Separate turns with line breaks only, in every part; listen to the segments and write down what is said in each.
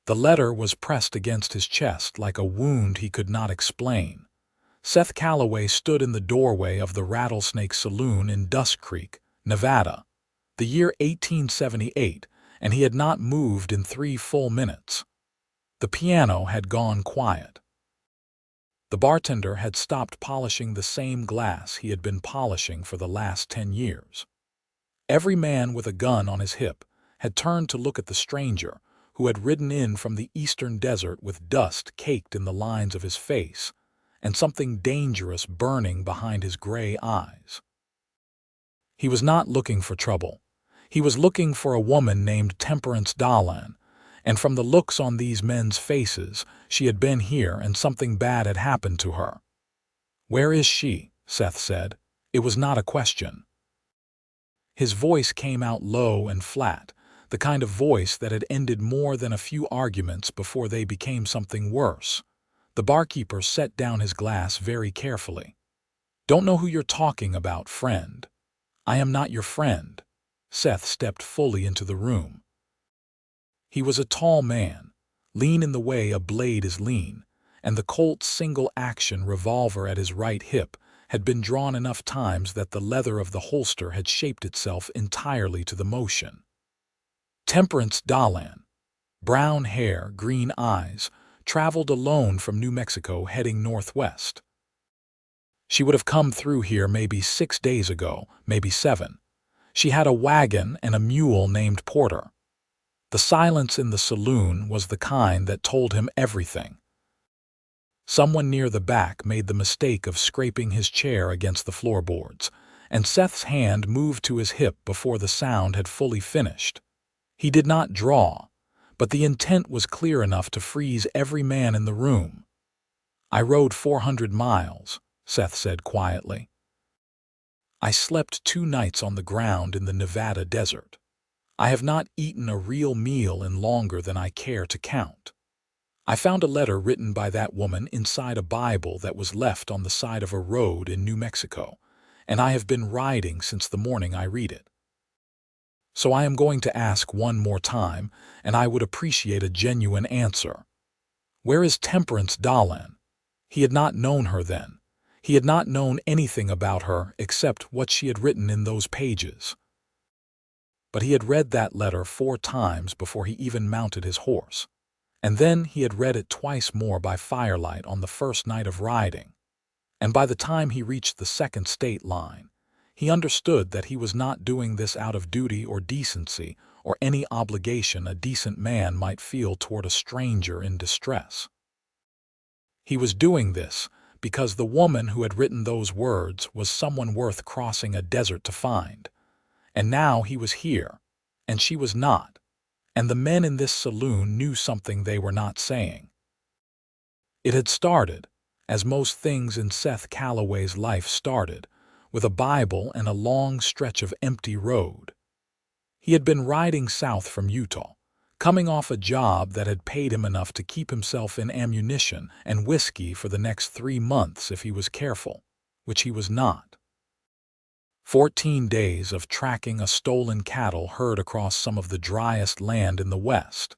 The letter was pressed against his chest like a wound he could not explain. Seth Calloway stood in the doorway of the Rattlesnake Saloon in Dusk Creek, Nevada, the year 1878, and he had not moved in 3 full minutes. The piano had gone quiet. The bartender had stopped polishing the same glass he had been polishing for the last 10 years. Every man with a gun on his hip had turned to look at the stranger, who had ridden in from the eastern desert with dust caked in the lines of his face and something dangerous burning behind his gray eyes. He was not looking for trouble. He was looking for a woman named Temperance Dolan, and from the looks on these men's faces, she had been here and something bad had happened to her. "Where is she?" Seth said. It was not a question. His voice came out low and flat, the kind of voice that had ended more than a few arguments before they became something worse. The barkeeper set down his glass very carefully. "Don't know who you're talking about, friend." "I am not your friend." Seth stepped fully into the room. He was a tall man, lean in the way a blade is lean, and the Colt's single-action revolver at his right hip had been drawn enough times that the leather of the holster had shaped itself entirely to the motion. Temperance Dolan, brown hair, green eyes, traveled alone from New Mexico heading northwest. She would have come through here maybe 6 days ago, maybe 7. She had a wagon and a mule named Porter. The silence in the saloon was the kind that told him everything. Someone near the back made the mistake of scraping his chair against the floorboards, and Seth's hand moved to his hip before the sound had fully finished. He did not draw, but the intent was clear enough to freeze every man in the room. "I rode 400 miles, Seth said quietly. "I slept 2 nights on the ground in the Nevada desert. I have not eaten a real meal in longer than I care to count. I found a letter written by that woman inside a Bible that was left on the side of a road in New Mexico, and I have been riding since the morning I read it. So I am going to ask one more time, and I would appreciate a genuine answer. Where is Temperance Dolan?" He had not known her then. He had not known anything about her except what she had written in those pages. But he had read that letter 4 times before he even mounted his horse, and then he had read it twice more by firelight on the first night of riding. And by the time he reached the second state line, he understood that he was not doing this out of duty or decency or any obligation a decent man might feel toward a stranger in distress. He was doing this because the woman who had written those words was someone worth crossing a desert to find. And now he was here, and she was not, and the men in this saloon knew something they were not saying. It had started, as most things in Seth Calloway's life started, with a Bible and a long stretch of empty road. He had been riding south from Utah, coming off a job that had paid him enough to keep himself in ammunition and whiskey for the next 3 months if he was careful, which he was not. 14 days of tracking a stolen cattle herd across some of the driest land in the West.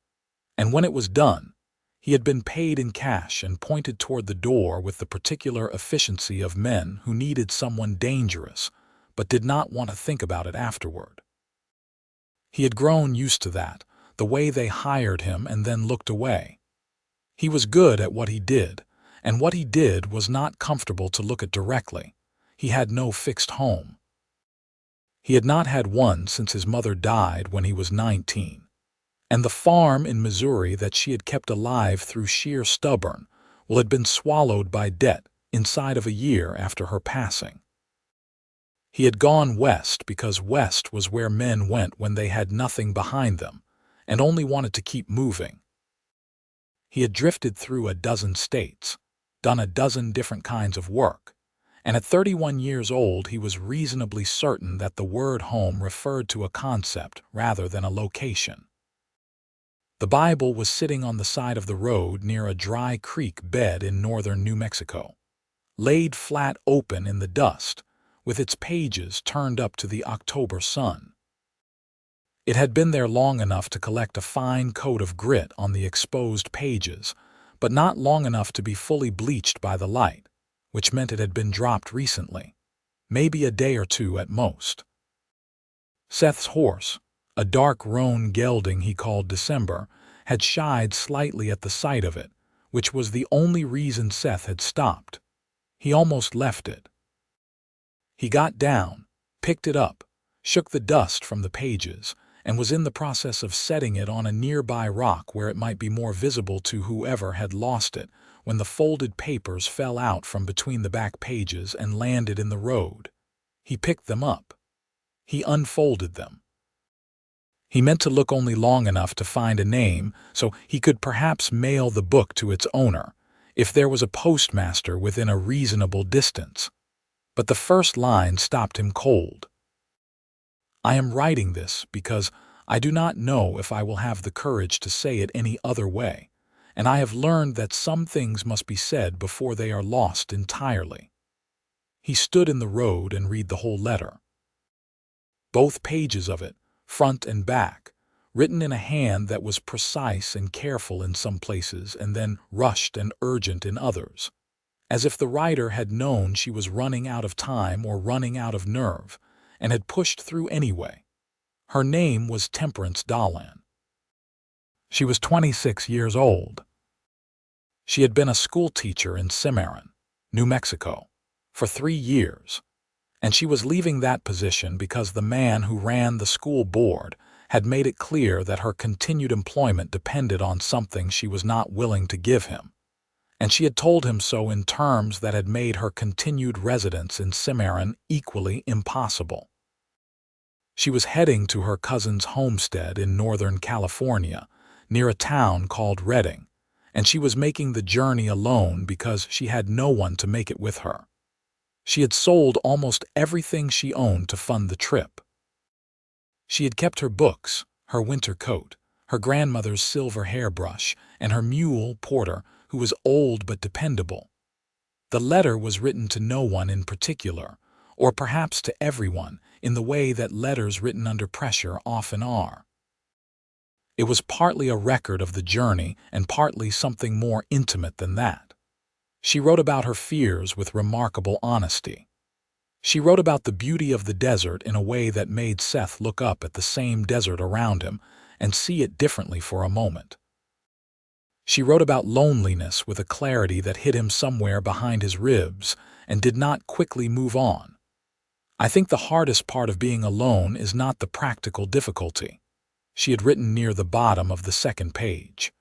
And when it was done, he had been paid in cash and pointed toward the door with the particular efficiency of men who needed someone dangerous but did not want to think about it afterward. He had grown used to that, the way they hired him and then looked away. He was good at what he did, and what he did was not comfortable to look at directly. He had no fixed home. He had not had one since his mother died when he was 19. And the farm in Missouri that she had kept alive through sheer stubborn had been swallowed by debt inside of a year after her passing. He had gone west because west was where men went when they had nothing behind them and only wanted to keep moving. He had drifted through a dozen states, done a dozen different kinds of work, and at 31 years old he was reasonably certain that the word home referred to a concept rather than a location. The Bible was sitting on the side of the road near a dry creek bed in northern New Mexico, laid flat open in the dust, with its pages turned up to the October sun. It had been there long enough to collect a fine coat of grit on the exposed pages, but not long enough to be fully bleached by the light, which meant it had been dropped recently, maybe a day or two at most. Seth's horse, a dark roan gelding he called December, had shied slightly at the sight of it, which was the only reason Seth had stopped. He almost left it. He got down, picked it up, shook the dust from the pages, and was in the process of setting it on a nearby rock where it might be more visible to whoever had lost it, when the folded papers fell out from between the back pages and landed in the road. He picked them up. He unfolded them. He meant to look only long enough to find a name so he could perhaps mail the book to its owner, if there was a postmaster within a reasonable distance. But the first line stopped him cold. I am writing this because I do not know if I will have the courage to say it any other way, and I have learned that some things must be said before they are lost entirely. He stood in the road and read the whole letter. Both pages of it, front and back, written in a hand that was precise and careful in some places and then rushed and urgent in others, as if the writer had known she was running out of time or running out of nerve, and had pushed through anyway. Her name was Temperance Dolan. She was 26 years old. She had been a school teacher in Cimarron, New Mexico, for 3 years, and she was leaving that position because the man who ran the school board had made it clear that her continued employment depended on something she was not willing to give him, and she had told him so in terms that had made her continued residence in Cimarron equally impossible. She was heading to her cousin's homestead in Northern California, near a town called Redding, and she was making the journey alone because she had no one to make it with her. She had sold almost everything she owned to fund the trip. She had kept her books, her winter coat, her grandmother's silver hairbrush, and her mule, Porter, who was old but dependable. The letter was written to no one in particular, or perhaps to everyone, in the way that letters written under pressure often are. It was partly a record of the journey and partly something more intimate than that. She wrote about her fears with remarkable honesty. She wrote about the beauty of the desert in a way that made Seth look up at the same desert around him and see it differently for a moment. She wrote about loneliness with a clarity that hit him somewhere behind his ribs and did not quickly move on. I think the hardest part of being alone is not the practical difficulty. She had written near the bottom of the second page.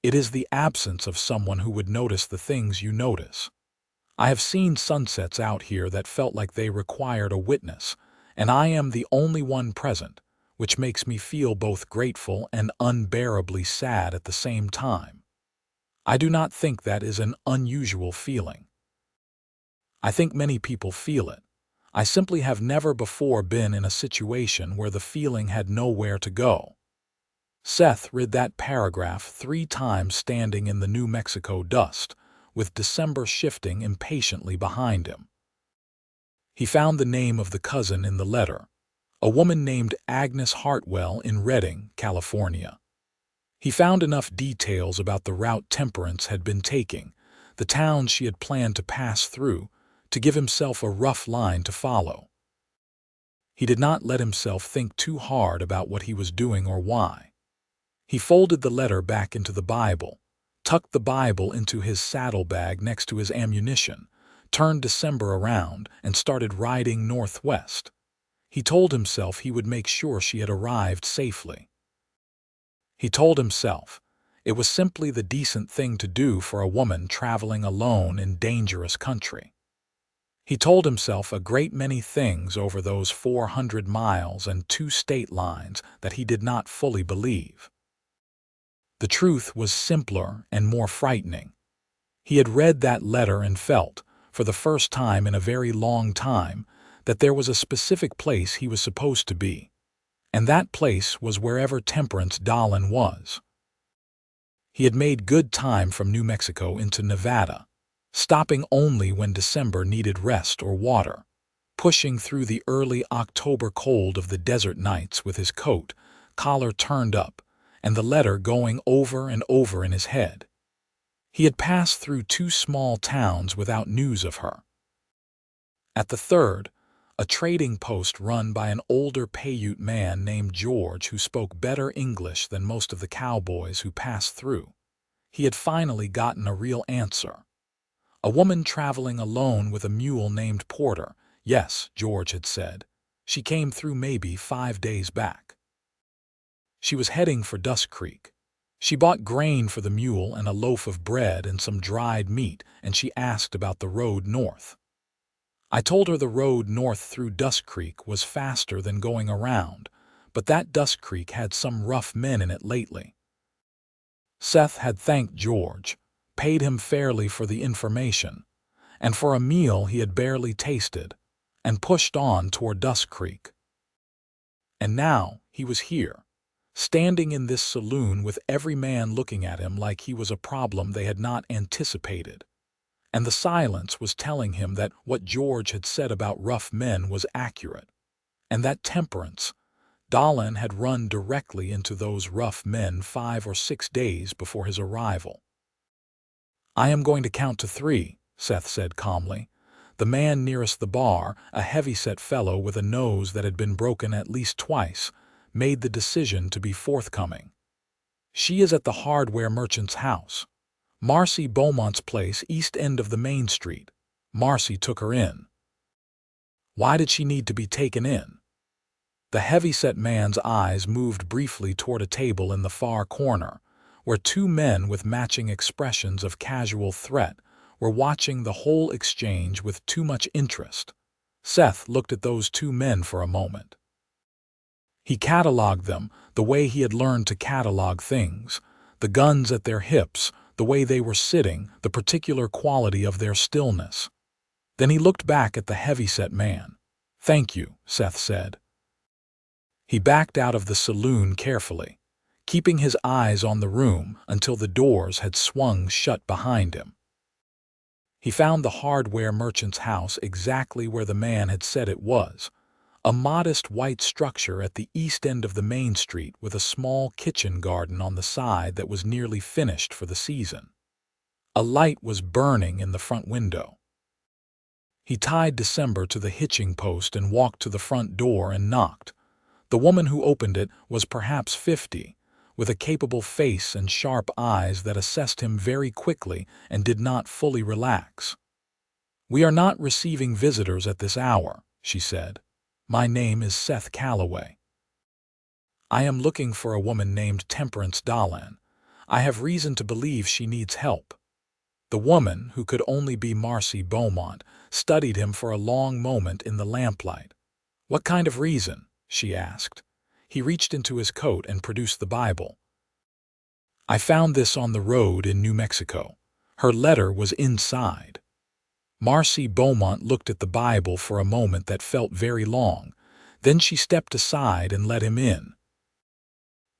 It is the absence of someone who would notice the things you notice. I have seen sunsets out here that felt like they required a witness, and I am the only one present, which makes me feel both grateful and unbearably sad at the same time. I do not think that is an unusual feeling. I think many people feel it. I simply have never before been in a situation where the feeling had nowhere to go. Seth read that paragraph 3 times standing in the New Mexico dust, with December shifting impatiently behind him. He found the name of the cousin in the letter, a woman named Agnes Hartwell in Redding, California. He found enough details about the route Temperance had been taking, the towns she had planned to pass through, to give himself a rough line to follow. He did not let himself think too hard about what he was doing or why. He folded the letter back into the Bible, tucked the Bible into his saddlebag next to his ammunition, turned December around, and started riding northwest. He told himself he would make sure she had arrived safely. He told himself it was simply the decent thing to do for a woman traveling alone in dangerous country. He told himself a great many things over those 400 miles and 2 state lines that he did not fully believe. The truth was simpler and more frightening. He had read that letter and felt, for the first time in a very long time, that there was a specific place he was supposed to be, and that place was wherever Temperance Dolan was. He had made good time from New Mexico into Nevada, stopping only when December needed rest or water, pushing through the early October cold of the desert nights with his coat, collar turned up, and the letter going over and over in his head. He had passed through 2 small towns without news of her. At the third, a trading post run by an older Paiute man named George who spoke better English than most of the cowboys who passed through, he had finally gotten a real answer. A woman traveling alone with a mule named Porter. Yes, George had said. She came through maybe 5 days back. She was heading for Dust Creek. She bought grain for the mule and a loaf of bread and some dried meat, and she asked about the road north. I told her the road north through Dust Creek was faster than going around, but that Dust Creek had some rough men in it lately. Seth had thanked George, paid him fairly for the information, and for a meal he had barely tasted, and pushed on toward Dust Creek. And now he was here, standing in this saloon with every man looking at him like he was a problem they had not anticipated. And the silence was telling him that what George had said about rough men was accurate, and that Temperance Dolan had run directly into those rough men 5 or 6 days before his arrival. "I am going to count to 3, Seth said calmly. The man nearest the bar, a heavy-set fellow with a nose that had been broken at least twice, made the decision to be forthcoming. "She is at the hardware merchant's house. Marcy Beaumont's place, east end of the main street. Marcy took her in." "Why did she need to be taken in?" The heavy-set man's eyes moved briefly toward a table in the far corner, where 2 men with matching expressions of casual threat were watching the whole exchange with too much interest. Seth looked at those 2 men for a moment. He cataloged them the way he had learned to catalog things, the guns at their hips, the way they were sitting, the particular quality of their stillness. Then he looked back at the heavy-set man. "Thank you," Seth said. He backed out of the saloon carefully, keeping his eyes on the room until the doors had swung shut behind him. He found the hardware merchant's house exactly where the man had said it was, a modest white structure at the east end of the main street with a small kitchen garden on the side that was nearly finished for the season. A light was burning in the front window. He tied December to the hitching post and walked to the front door and knocked. The woman who opened it was perhaps 50, with a capable face and sharp eyes that assessed him very quickly and did not fully relax. "We are not receiving visitors at this hour," she said. "My name is Seth Calloway. I am looking for a woman named Temperance Dolan. I have reason to believe she needs help." The woman, who could only be Marcy Beaumont, studied him for a long moment in the lamplight. "What kind of reason?" she asked. He reached into his coat and produced the Bible. "I found this on the road in New Mexico. Her letter was inside." Marcy Beaumont looked at the Bible for a moment that felt very long. Then she stepped aside and let him in.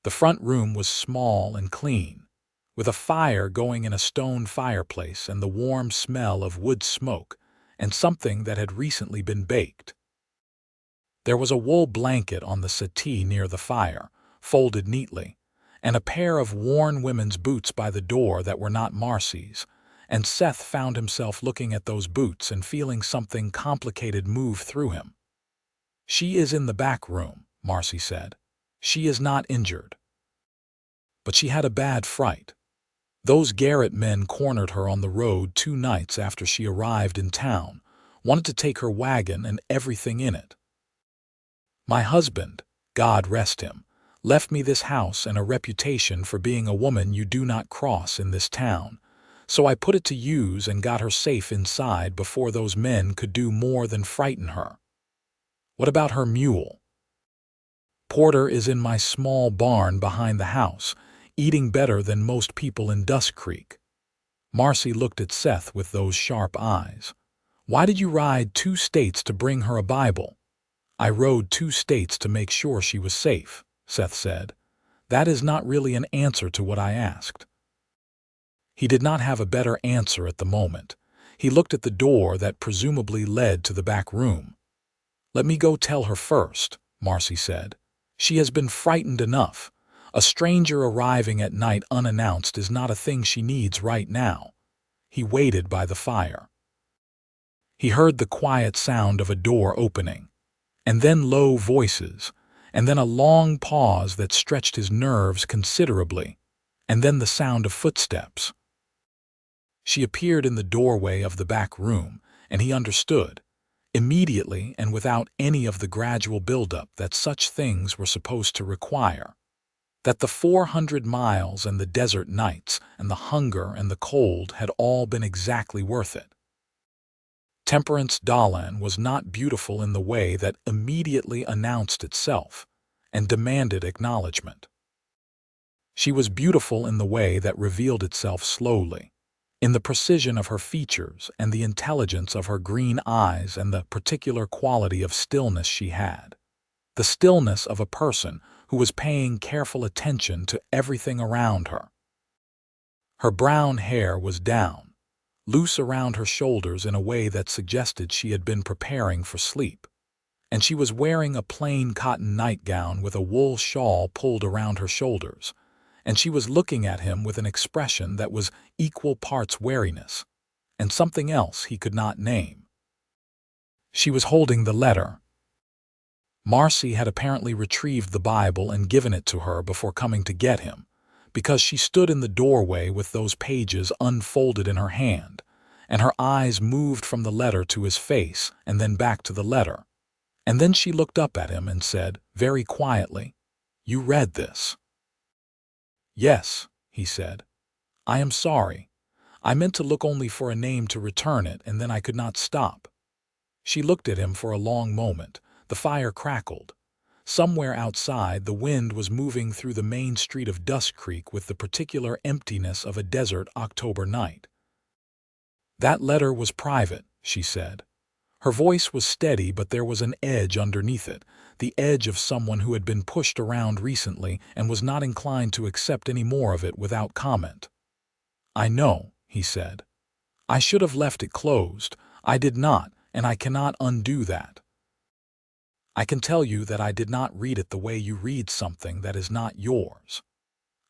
The front room was small and clean, with a fire going in a stone fireplace and the warm smell of wood smoke and something that had recently been baked. There was a wool blanket on the settee near the fire, folded neatly, and a pair of worn women's boots by the door that were not Marcy's, and Seth found himself looking at those boots and feeling something complicated move through him. "She is in the back room," Marcy said. "She is not injured." But she had a bad fright. Those Garrett men cornered her on the road 2 nights after she arrived in town, wanted to take her wagon and everything in it. "My husband, God rest him, left me this house and a reputation for being a woman you do not cross in this town, so I put it to use and got her safe inside before those men could do more than frighten her." "What about her mule?" "Porter is in my small barn behind the house, eating better than most people in Dust Creek." Marcy looked at Seth with those sharp eyes. "Why did you ride 2 states to bring her a Bible?" "I rode 2 states to make sure she was safe," Seth said. "That is not really an answer to what I asked." He did not have a better answer at the moment. He looked at the door that presumably led to the back room. "Let me go tell her first," Marcy said. "She has been frightened enough. A stranger arriving at night unannounced is not a thing she needs right now." He waited by the fire. He heard the quiet sound of a door opening, and then low voices, and then a long pause that stretched his nerves considerably, and then the sound of footsteps. She appeared in the doorway of the back room, and he understood, immediately and without any of the gradual buildup that such things were supposed to require, that the 400 miles and the desert nights and the hunger and the cold had all been exactly worth it. Temperance Dolan was not beautiful in the way that immediately announced itself and demanded acknowledgement. She was beautiful in the way that revealed itself slowly, in the precision of her features and the intelligence of her green eyes and the particular quality of stillness she had. The stillness of a person who was paying careful attention to everything around her. Her brown hair was down, loose around her shoulders in a way that suggested she had been preparing for sleep, and she was wearing a plain cotton nightgown with a wool shawl pulled around her shoulders, and she was looking at him with an expression that was equal parts wariness and something else he could not name. She was holding the letter. Marcy had apparently retrieved the Bible and given it to her before coming to get him, because she stood in the doorway with those pages unfolded in her hand, and her eyes moved from the letter to his face and then back to the letter. And then she looked up at him and said, very quietly, "You read this?" "Yes," he said. "I am sorry. I meant to look only for a name to return it, and then I could not stop." She looked at him for a long moment. The fire crackled. Somewhere outside, the wind was moving through the main street of Dust Creek with the particular emptiness of a desert October night. "That letter was private," she said. Her voice was steady, but there was an edge underneath it, the edge of someone who had been pushed around recently and was not inclined to accept any more of it without comment. "I know," he said. "I should have left it closed. I did not, and I cannot undo that. I can tell you that I did not read it the way you read something that is not yours.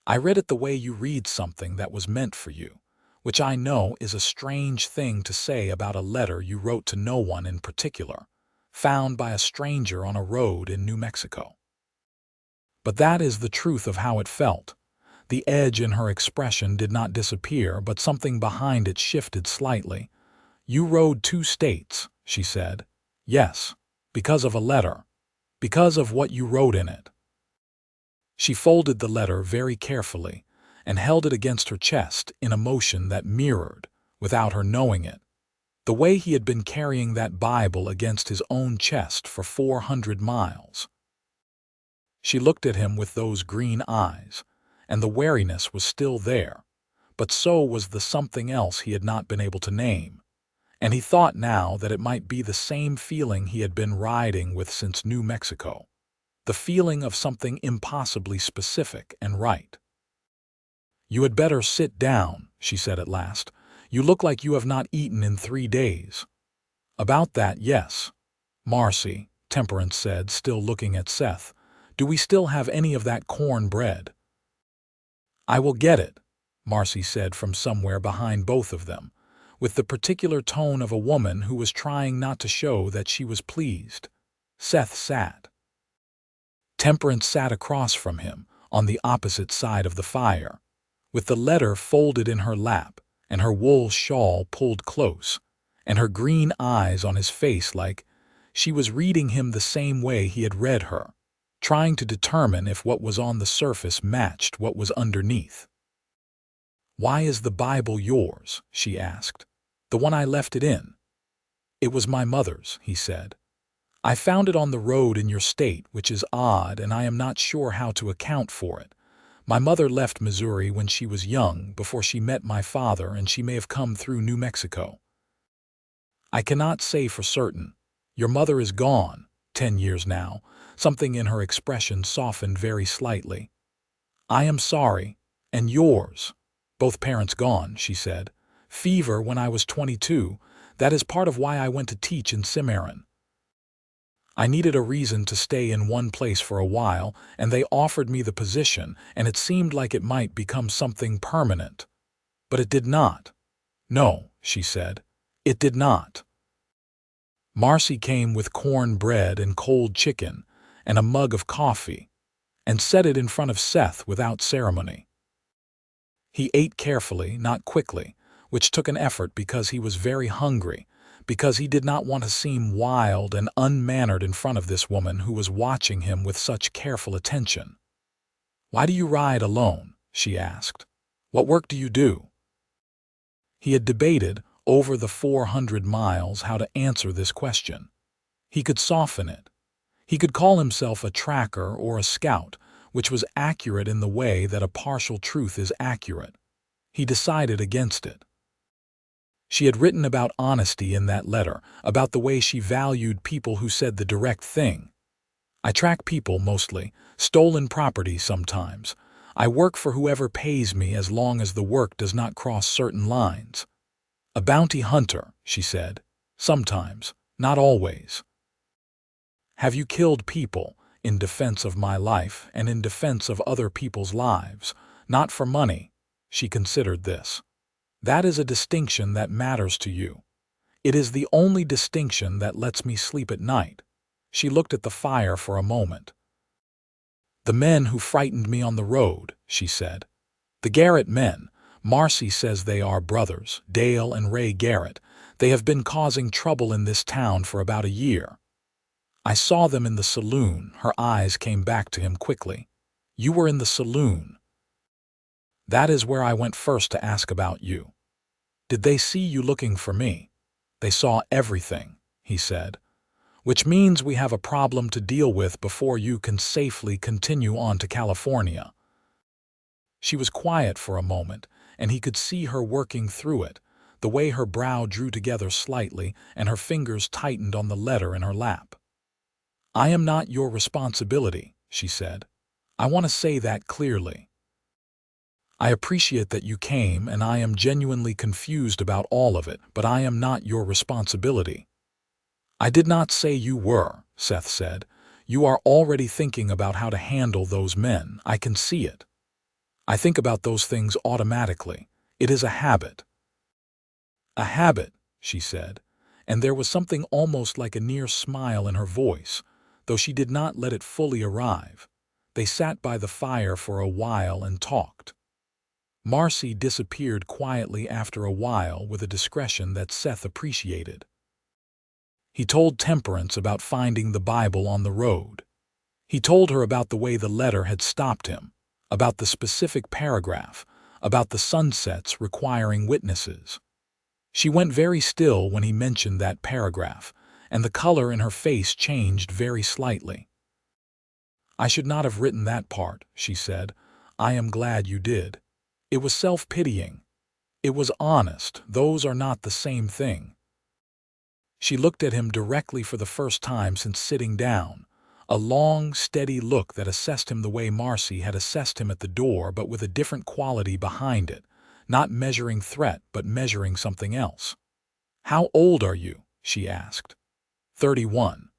I read it the way you read something that was meant for you, which I know is a strange thing to say about a letter you wrote to no one in particular, found by a stranger on a road in New Mexico. But that is the truth of how it felt. The edge in her expression did not disappear, but something behind it shifted slightly. You rode 2 states, she said. Yes, because of a letter, because of what you wrote in it. She folded the letter very carefully and held it against her chest in a motion that mirrored, without her knowing it, the way he had been carrying that Bible against his own chest for 400 miles. She looked at him with those green eyes, and the wariness was still there, but so was the something else he had not been able to name, and he thought now that it might be the same feeling he had been riding with since New Mexico, the feeling of something impossibly specific and right. "You had better sit down," she said at last. "You look like you have not eaten in 3 days. "About that, yes. Marcy," Temperance said, still looking at Seth. "Do we still have any of that corn bread?" "I will get it," Marcy said from somewhere behind both of them, with the particular tone of a woman who was trying not to show that she was pleased. Seth sat. Temperance sat across from him, on the opposite side of the fire, with the letter folded in her lap and her wool shawl pulled close, and her green eyes on his face like she was reading him the same way he had read her, trying to determine if what was on the surface matched what was underneath. "Why is the Bible yours?" she asked. "The one I left it in." "It was my mother's," he said. "I found it on the road in your state, which is odd, and I am not sure how to account for it. My mother left Missouri when she was young, before she met my father, and she may have come through New Mexico. I cannot say for certain. Your mother is gone, 10 years now." Something in her expression softened very slightly. "I am sorry. And yours?" "Both parents gone," she said. "Fever when I was 22. That is part of why I went to teach in Cimarron." I needed a reason to stay in one place for a while, and they offered me the position, and it seemed like it might become something permanent. But it did not. No, she said. It did not. Marcy came with corn bread and cold chicken and a mug of coffee, and set it in front of Seth without ceremony. He ate carefully, not quickly, which took an effort because he was very hungry, because he did not want to seem wild and unmannered in front of this woman who was watching him with such careful attention. "Why do you ride alone?" she asked. "What work do you do?" He had debated over the 400 miles how to answer this question. He could soften it. He could call himself a tracker or a scout, which was accurate in the way that a partial truth is accurate. He decided against it. She had written about honesty in that letter, about the way she valued people who said the direct thing. "I track people mostly, stolen property sometimes. I work for whoever pays me as long as the work does not cross certain lines. A bounty hunter," she said. "Sometimes, not always." "Have you killed people in defense of my life and in defense of other people's lives? Not for money." She considered this. "That is a distinction that matters to you. It is the only distinction that lets me sleep at night." She looked at the fire for a moment. "The men who frightened me on the road," she said. "The Garrett men. Marcy says they are brothers, Dale and Ray Garrett. They have been causing trouble in this town for about a year. I saw them in the saloon." Her eyes came back to him quickly. "You were in the saloon." "That is where I went first to ask about you." "Did they see you looking for me?" "They saw everything," he said. "Which means we have a problem to deal with before you can safely continue on to California." She was quiet for a moment, and he could see her working through it, the way her brow drew together slightly and her fingers tightened on the letter in her lap. "I am not your responsibility," she said. "I want to say that clearly. I appreciate that you came, and I am genuinely confused about all of it, but I am not your responsibility." "I did not say you were," Seth said. "You are already thinking about how to handle those men. I can see it. I think about those things automatically. It is a habit." "A habit," she said, and there was something almost like a near smile in her voice, though she did not let it fully arrive. They sat by the fire for a while and talked. Marcy disappeared quietly after a while with a discretion that Seth appreciated. He told Temperance about finding the Bible on the road. He told her about the way the letter had stopped him, about the specific paragraph, about the sunsets requiring witnesses. She went very still when he mentioned that paragraph, and the color in her face changed very slightly. "I should not have written that part," she said. "I am glad you did. It was self-pitying. It was honest. Those are not the same thing." She looked at him directly for the first time since sitting down, a long, steady look that assessed him the way Marcy had assessed him at the door, but with a different quality behind it, not measuring threat but measuring something else. "How old are you?" she asked. 31.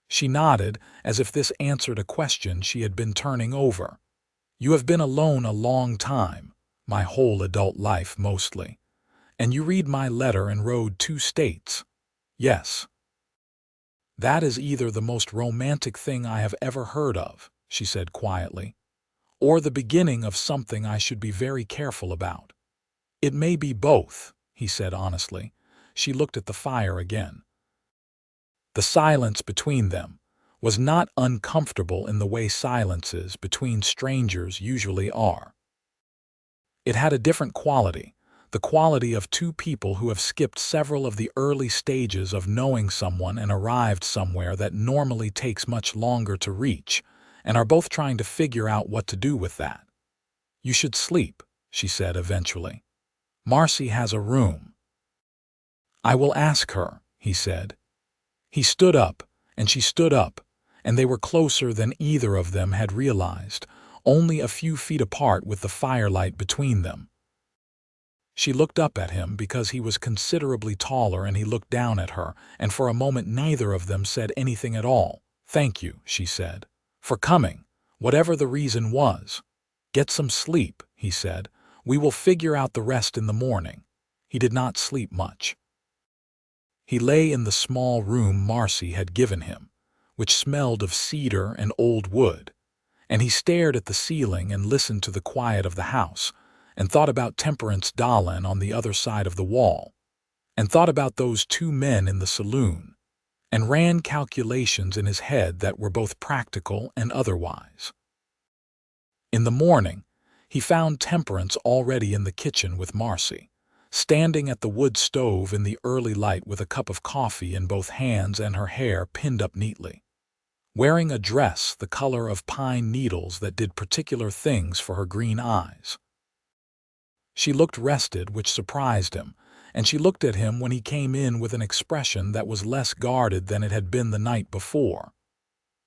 She nodded, as if this answered a question she had been turning over. "You have been alone a long time, my whole adult life mostly. And you read my letter and rode 2 states. Yes. That is either the most romantic thing I have ever heard of," she said quietly, "or the beginning of something I should be very careful about." "It may be both," he said honestly. She looked at the fire again. The silence between them was not uncomfortable in the way silences between strangers usually are. It had a different quality, the quality of 2 people who have skipped several of the early stages of knowing someone and arrived somewhere that normally takes much longer to reach, and are both trying to figure out what to do with that. "You should sleep," she said eventually. "Marcy has a room." "I will ask her," he said. He stood up, and she stood up, and they were closer than either of them had realized, only a few feet apart with the firelight between them. She looked up at him because he was considerably taller and he looked down at her, and for a moment neither of them said anything at all. "Thank you," she said, "for coming, whatever the reason was." "Get some sleep," he said. "We will figure out the rest in the morning." He did not sleep much. He lay in the small room Marcy had given him, which smelled of cedar and old wood, and he stared at the ceiling and listened to the quiet of the house, and thought about Temperance Dolan on the other side of the wall, and thought about those two men in the saloon, and ran calculations in his head that were both practical and otherwise. In the morning, he found Temperance already in the kitchen with Marcy, standing at the wood stove in the early light with a cup of coffee in both hands and her hair pinned up neatly, wearing a dress the color of pine needles that did particular things for her green eyes. She looked rested, which surprised him, and she looked at him when he came in with an expression that was less guarded than it had been the night before.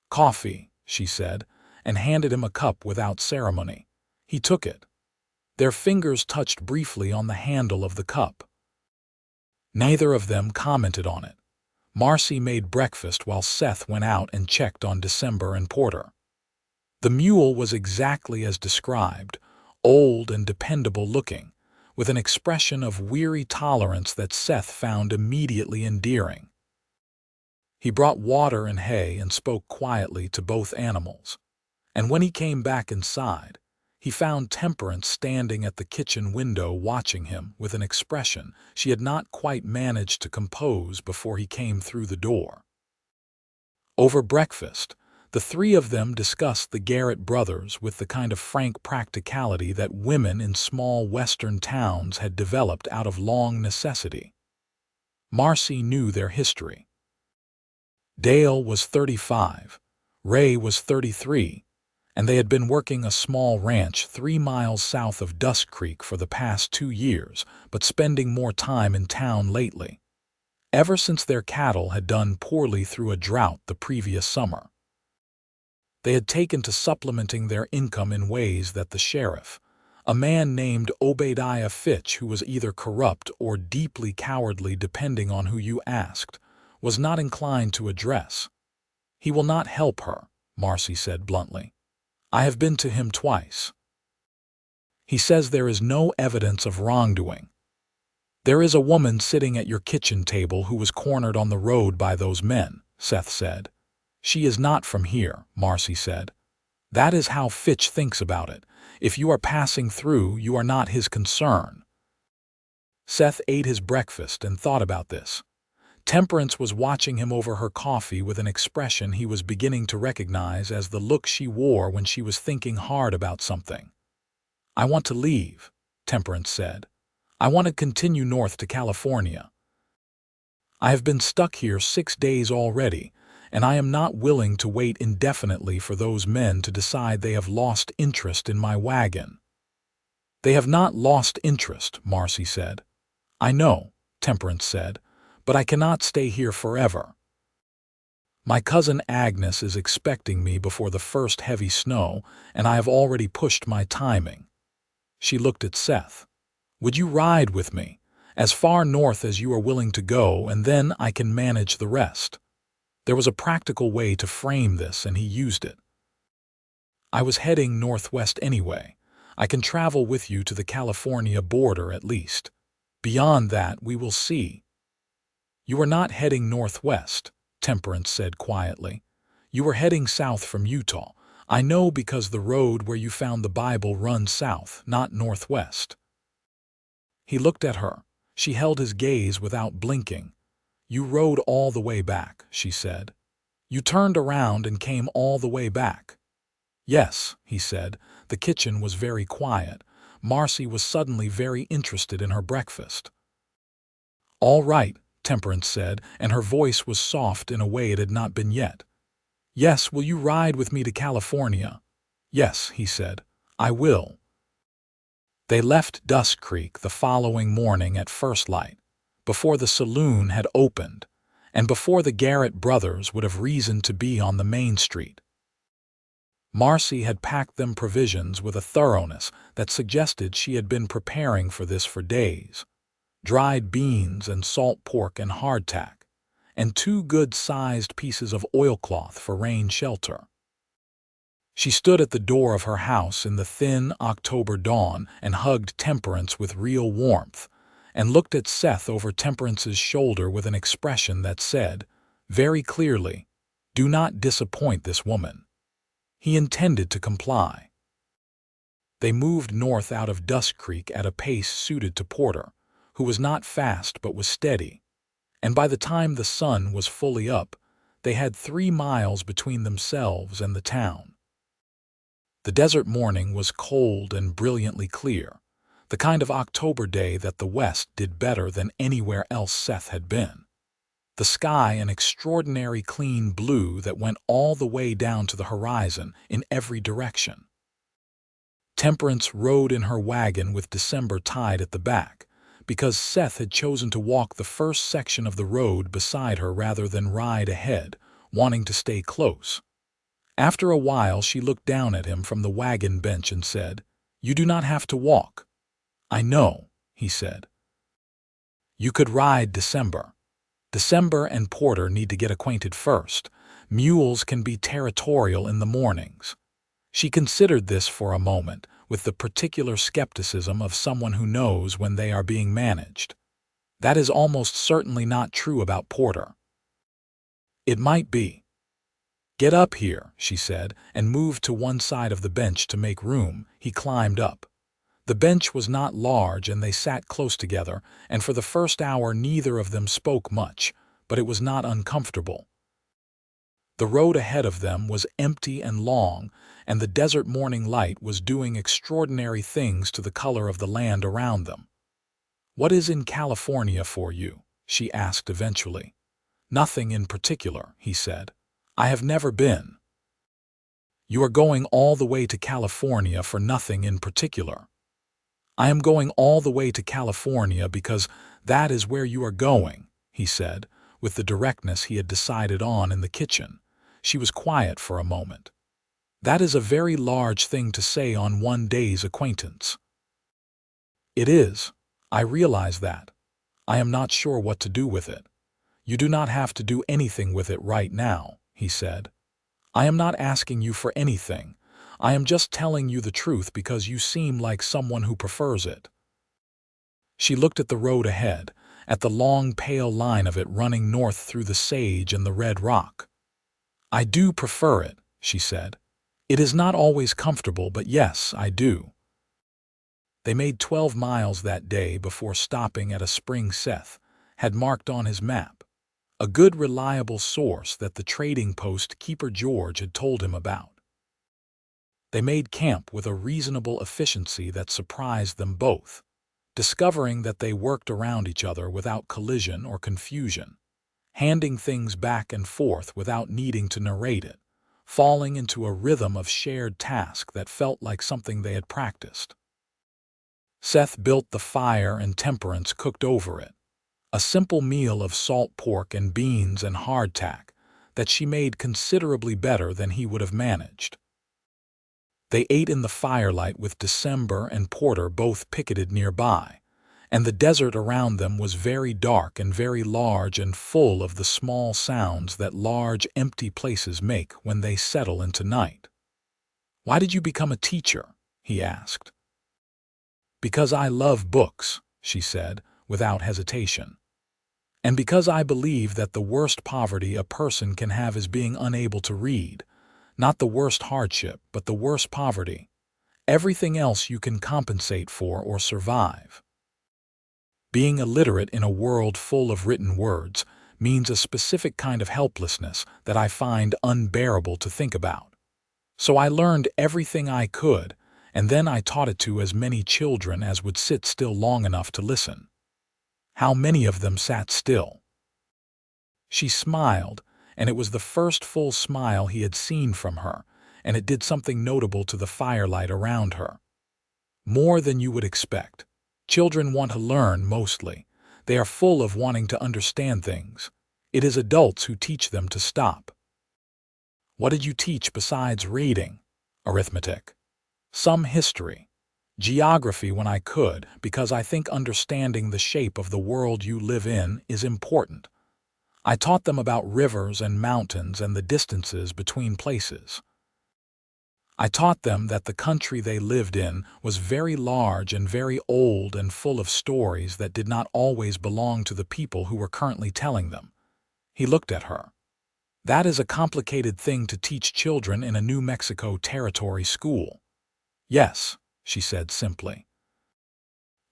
"Coffee," she said, and handed him a cup without ceremony. He took it. Their fingers touched briefly on the handle of the cup. Neither of them commented on it. Marcy made breakfast while Seth went out and checked on December and Porter. The mule was exactly as described, old and dependable looking, with an expression of weary tolerance that Seth found immediately endearing. He brought water and hay and spoke quietly to both animals, and when he came back inside, he found Temperance standing at the kitchen window watching him with an expression she had not quite managed to compose before he came through the door. Over breakfast, the three of them discussed the Garrett brothers with the kind of frank practicality that women in small western towns had developed out of long necessity. Marcy knew their history. Dale was 35, Ray was 33, and they had been working a small ranch 3 miles south of Dusk Creek for the past 2 years, but spending more time in town lately, ever since their cattle had done poorly through a drought the previous summer. They had taken to supplementing their income in ways that the sheriff, a man named Obadiah Fitch who was either corrupt or deeply cowardly depending on who you asked, was not inclined to address. "He will not help her," Marcy said bluntly. "I have been to him twice. He says there is no evidence of wrongdoing." "There is a woman sitting at your kitchen table who was cornered on the road by those men," Seth said. "She is not from here," Marcy said. "That is how Fitch thinks about it. If you are passing through, you are not his concern." Seth ate his breakfast and thought about this. Temperance was watching him over her coffee with an expression he was beginning to recognize as the look she wore when she was thinking hard about something. "I want to leave," Temperance said. "I want to continue north to California. I have been stuck here 6 days already, and I am not willing to wait indefinitely for those men to decide they have lost interest in my wagon." "They have not lost interest," Marcy said. "I know," Temperance said, "but I cannot stay here forever. My cousin Agnes is expecting me before the first heavy snow, and I have already pushed my timing." She looked at Seth. "Would you ride with me, as far north as you are willing to go, and then I can manage the rest?" There was a practical way to frame this, and he used it. "I was heading northwest anyway. I can travel with you to the California border at least. Beyond that, we will see." "You are not heading northwest," Temperance said quietly. "You are heading south from Utah. I know because the road where you found the Bible runs south, not northwest." He looked at her. She held his gaze without blinking. "You rode all the way back," she said. "You turned around and came all the way back." "Yes," he said. The kitchen was very quiet. Marcy was suddenly very interested in her breakfast. "All right," Temperance said, and her voice was soft in a way it had not been yet. "Yes, will you ride with me to California?" "Yes," he said. "I will." They left Dusk Creek the following morning at first light, before the saloon had opened, and before the Garrett brothers would have reason to be on the main street. Marcy had packed them provisions with a thoroughness that suggested she had been preparing for this for days. Dried beans and salt pork and hardtack, and 2 good-sized pieces of oilcloth for rain shelter. She stood at the door of her house in the thin October dawn and hugged Temperance with real warmth, and looked at Seth over Temperance's shoulder with an expression that said, very clearly, "Do not disappoint this woman." He intended to comply. They moved north out of Dusk Creek at a pace suited to Porter, who was not fast but was steady, and by the time the sun was fully up, they had 3 miles between themselves and the town. The desert morning was cold and brilliantly clear, the kind of October day that the West did better than anywhere else Seth had been. The sky an extraordinary clean blue that went all the way down to the horizon in every direction. Temperance rode in her wagon with December tied at the back, because Seth had chosen to walk the first section of the road beside her rather than ride ahead, wanting to stay close. After a while she looked down at him from the wagon bench and said, "You do not have to walk." "I know," he said. "You could ride December. December and Porter need to get acquainted first. Mules can be territorial in the mornings." She considered this for a moment, with the particular skepticism of someone who knows when they are being managed. That is almost certainly not true about Porter. It might be. "Get up here," she said, and moved to one side of the bench to make room. He climbed up. The bench was not large and they sat close together, and for the first hour neither of them spoke much, but it was not uncomfortable. The road ahead of them was empty and long, and the desert morning light was doing extraordinary things to the color of the land around them. "What is in California for you?" she asked eventually. "Nothing in particular," he said. "I have never been." "You are going all the way to California for nothing in particular." "I am going all the way to California because that is where you are going," he said, with the directness he had decided on in the kitchen. She was quiet for a moment. "That is a very large thing to say on one day's acquaintance." "It is. I realize that. I am not sure what to do with it." "You do not have to do anything with it right now," he said. "I am not asking you for anything. I am just telling you the truth because you seem like someone who prefers it." She looked at the road ahead, at the long pale line of it running north through the sage and the red rock. "I do prefer it," she said. "It is not always comfortable, but yes, I do." They made 12 miles that day before stopping at a spring Seth had marked on his map, a good reliable source that the trading post keeper George had told him about. They made camp with a reasonable efficiency that surprised them both, discovering that they worked around each other without collision or confusion, handing things back and forth without needing to narrate it, falling into a rhythm of shared task that felt like something they had practiced. Seth built the fire and Temperance cooked over it, a simple meal of salt pork and beans and hardtack that she made considerably better than he would have managed. They ate in the firelight with December and Porter both picketed nearby, and the desert around them was very dark and very large and full of the small sounds that large empty places make when they settle into night. "Why did you become a teacher?" he asked. "Because I love books," she said, without hesitation. "And because I believe that the worst poverty a person can have is being unable to read. Not the worst hardship, but the worst poverty. Everything else you can compensate for or survive. Being illiterate in a world full of written words means a specific kind of helplessness that I find unbearable to think about. So I learned everything I could, and then I taught it to as many children as would sit still long enough to listen." "How many of them sat still?" She smiled, and it was the first full smile he had seen from her, and it did something notable to the firelight around her. "More than you would expect. Children want to learn mostly. They are full of wanting to understand things. It is adults who teach them to stop." "What did you teach besides reading?" arithmetic, some history, geography when I could, because I think understanding the shape of the world you live in is important. I taught them about rivers and mountains and the distances between places. I taught them that the country they lived in was very large and very old and full of stories that did not always belong to the people who were currently telling them. He looked at her. That is a complicated thing to teach children in a New Mexico Territory school. Yes, she said simply.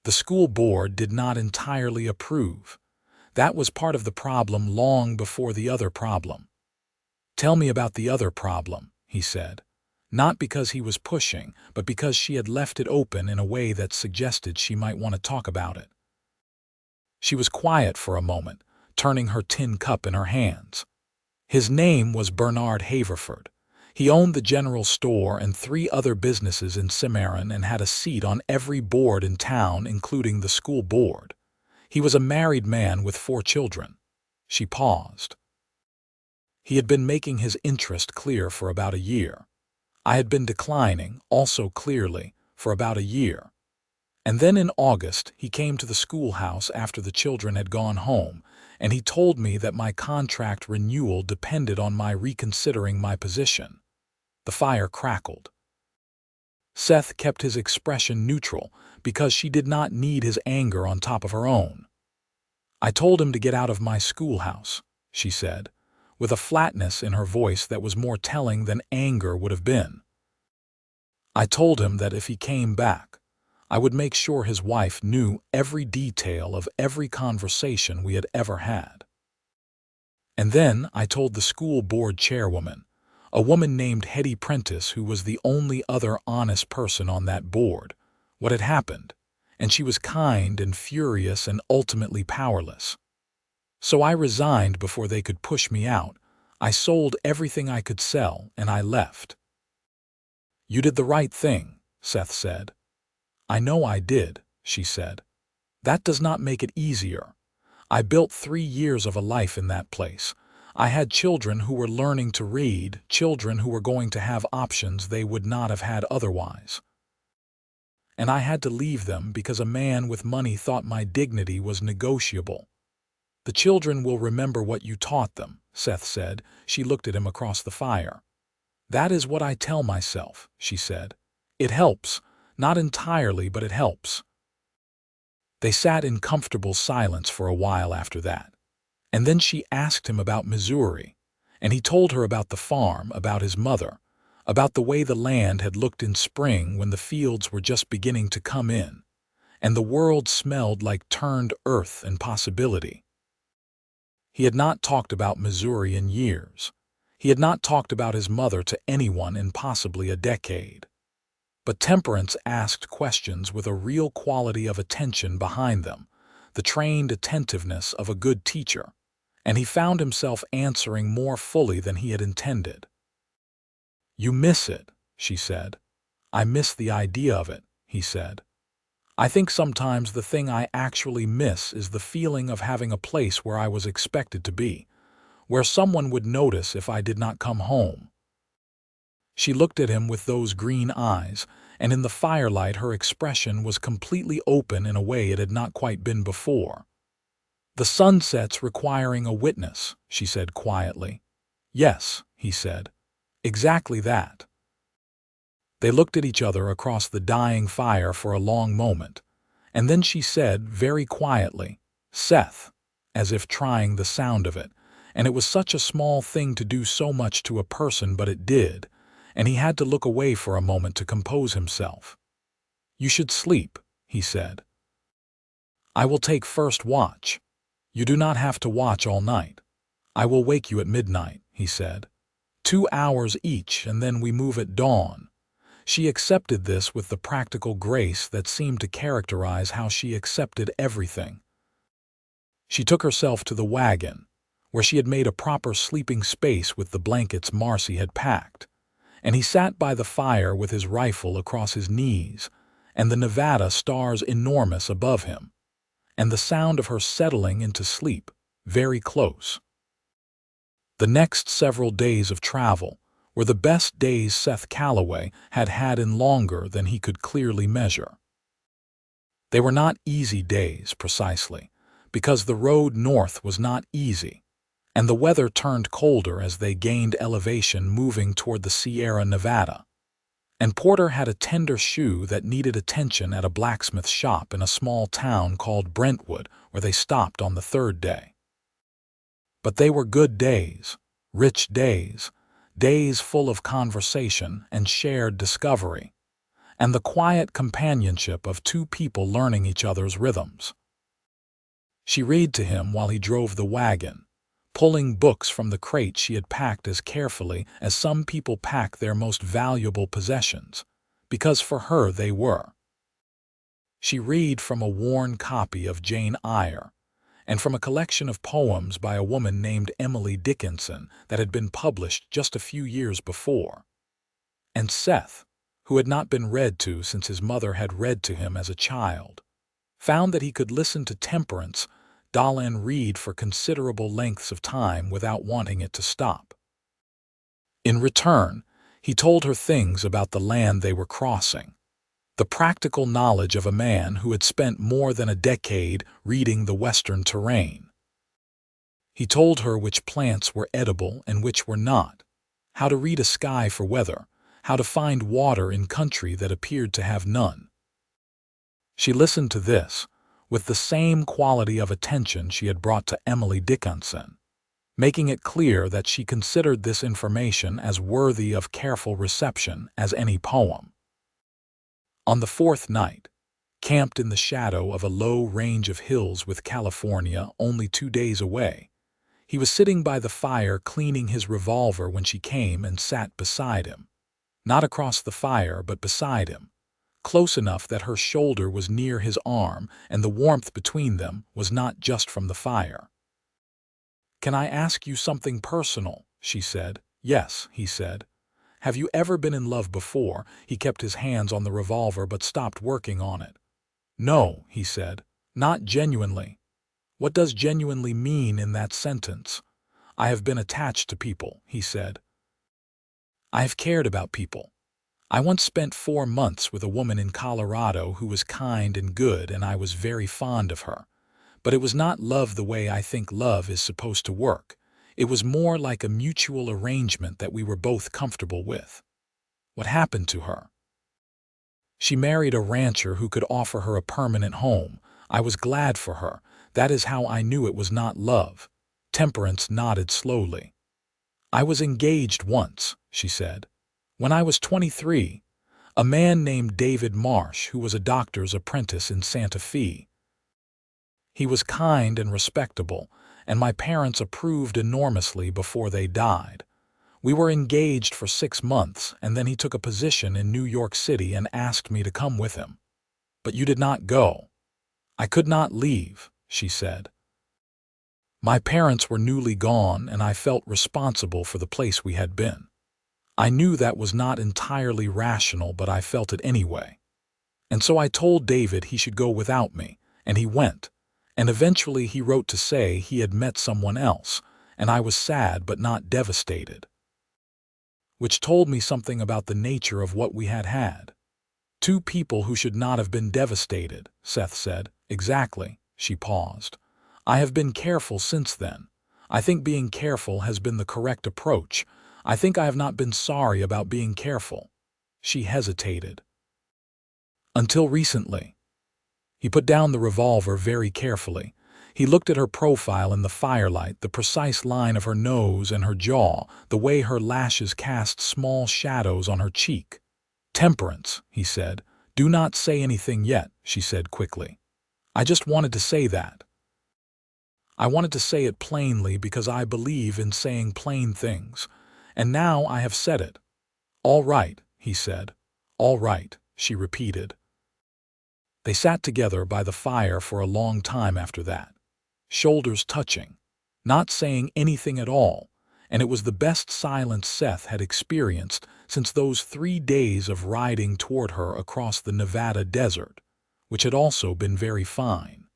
The school board did not entirely approve. That was part of the problem long before the other problem. Tell me about the other problem, he said. Not because he was pushing, but because she had left it open in a way that suggested she might want to talk about it. She was quiet for a moment, turning her tin cup in her hands. His name was Bernard Haverford. He owned the general store and 3 other businesses in Cimarron and had a seat on every board in town, including the school board. He was a married man with 4 children. She paused. He had been making his interest clear for about a year. I had been declining, also clearly, for about a year. And then in August, he came to the schoolhouse after the children had gone home, and he told me that my contract renewal depended on my reconsidering my position. The fire crackled. Seth kept his expression neutral because she did not need his anger on top of her own. I told him to get out of my schoolhouse, she said, with a flatness in her voice that was more telling than anger would have been. I told him that if he came back, I would make sure his wife knew every detail of every conversation we had ever had. And then I told the school board chairwoman, a woman named Hetty Prentice who was the only other honest person on that board, what had happened, and she was kind and furious and ultimately powerless. So I resigned before they could push me out. I sold everything I could sell, and I left. You did the right thing, Seth said. I know I did, she said. That does not make it easier. I built 3 years of a life in that place. I had children who were learning to read, children who were going to have options they would not have had otherwise. And I had to leave them because a man with money thought my dignity was negotiable. The children will remember what you taught them, Seth said. She looked at him across the fire. That is what I tell myself, she said. It helps. Not entirely, but it helps. They sat in comfortable silence for a while after that. And then she asked him about Missouri, and he told her about the farm, about his mother, about the way the land had looked in spring when the fields were just beginning to come in, and the world smelled like turned earth and possibility. He had not talked about Missouri in years. He had not talked about his mother to anyone in possibly a decade. But Temperance asked questions with a real quality of attention behind them, the trained attentiveness of a good teacher, and he found himself answering more fully than he had intended. You miss it, she said. I miss the idea of it, he said. I think sometimes the thing I actually miss is the feeling of having a place where I was expected to be, where someone would notice if I did not come home. She looked at him with those green eyes, and in the firelight her expression was completely open in a way it had not quite been before. The sunset's requiring a witness, she said quietly. Yes, he said. Exactly that. They looked at each other across the dying fire for a long moment, and then she said very quietly, Seth, as if trying the sound of it, and it was such a small thing to do so much to a person, but it did, and he had to look away for a moment to compose himself. You should sleep, he said. I will take first watch. You do not have to watch all night. I will wake you at midnight, he said. 2 hours each, and then we move at dawn. She accepted this with the practical grace that seemed to characterize how she accepted everything. She took herself to the wagon, where she had made a proper sleeping space with the blankets Marcy had packed, and he sat by the fire with his rifle across his knees, and the Nevada stars enormous above him, and the sound of her settling into sleep, very close. The next several days of travel were the best days Seth Calloway had had in longer than he could clearly measure. They were not easy days, precisely, because the road north was not easy, and the weather turned colder as they gained elevation moving toward the Sierra Nevada. And Porter had a tender shoe that needed attention at a blacksmith shop in a small town called Brentwood, where they stopped on the third day. But they were good days, rich days, days full of conversation and shared discovery, and the quiet companionship of two people learning each other's rhythms. She read to him while he drove the wagon, pulling books from the crate she had packed as carefully as some people pack their most valuable possessions, because for her they were. She read from a worn copy of Jane Eyre, and from a collection of poems by a woman named Emily Dickinson that had been published just a few years before. And Seth, who had not been read to since his mother had read to him as a child, found that he could listen to Temperance Dolan read for considerable lengths of time without wanting it to stop. In return, he told her things about the land they were crossing, the practical knowledge of a man who had spent more than a decade reading the western terrain. He told her which plants were edible and which were not, how to read a sky for weather, how to find water in country that appeared to have none. She listened to this with the same quality of attention she had brought to Emily Dickinson, making it clear that she considered this information as worthy of careful reception as any poem. On the fourth night, camped in the shadow of a low range of hills with California only 2 days away, he was sitting by the fire cleaning his revolver when she came and sat beside him, not across the fire but beside him, close enough that her shoulder was near his arm and the warmth between them was not just from the fire. "Can I ask you something personal?" she said. "Yes," he said. "Have you ever been in love before?" He kept his hands on the revolver but stopped working on it. "No," he said, "not genuinely." "What does genuinely mean in that sentence?" "I have been attached to people," he said. "I have cared about people. I once spent 4 months with a woman in Colorado who was kind and good, and I was very fond of her. But it was not love the way I think love is supposed to work. It was more like a mutual arrangement that we were both comfortable with." "What happened to her?" "She married a rancher who could offer her a permanent home. I was glad for her. That is how I knew it was not love." Temperance nodded slowly. "I was engaged once," she said. "When I was 23, a man named David Marsh who was a doctor's apprentice in Santa Fe. He was kind and respectable, and my parents approved enormously before they died. We were engaged for 6 months, and then he took a position in New York City and asked me to come with him. But you did not go." "I could not leave," she said. "My parents were newly gone, and I felt responsible for the place we had been. I knew that was not entirely rational, but I felt it anyway. And so I told David he should go without me, and he went. And eventually he wrote to say he had met someone else, and I was sad but not devastated." Which told me something about the nature of what we had had. "Two people who should not have been devastated," Seth said. "Exactly." She paused. "I have been careful since then. I think being careful has been the correct approach. I think I have not been sorry about being careful." She hesitated. "Until recently." He put down the revolver very carefully. He looked at her profile in the firelight, the precise line of her nose and her jaw, the way her lashes cast small shadows on her cheek. "Temperance," he said. "Do not say anything yet," she said quickly. "I just wanted to say that. I wanted to say it plainly because I believe in saying plain things. And now I have said it." "All right," he said. "All right," she repeated. They sat together by the fire for a long time after that, shoulders touching, not saying anything at all, and it was the best silence Seth had experienced since those 3 days of riding toward her across the Nevada desert, which had also been very fine.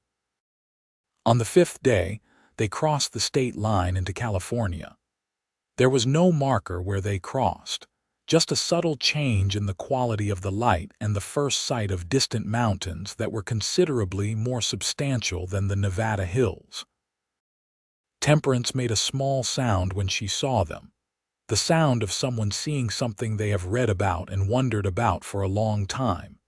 On the 5th day, they crossed the state line into California. There was no marker where they crossed, just a subtle change in the quality of the light and the first sight of distant mountains that were considerably more substantial than the Nevada hills. Temperance made a small sound when she saw them, the sound of someone seeing something they have read about and wondered about for a long time.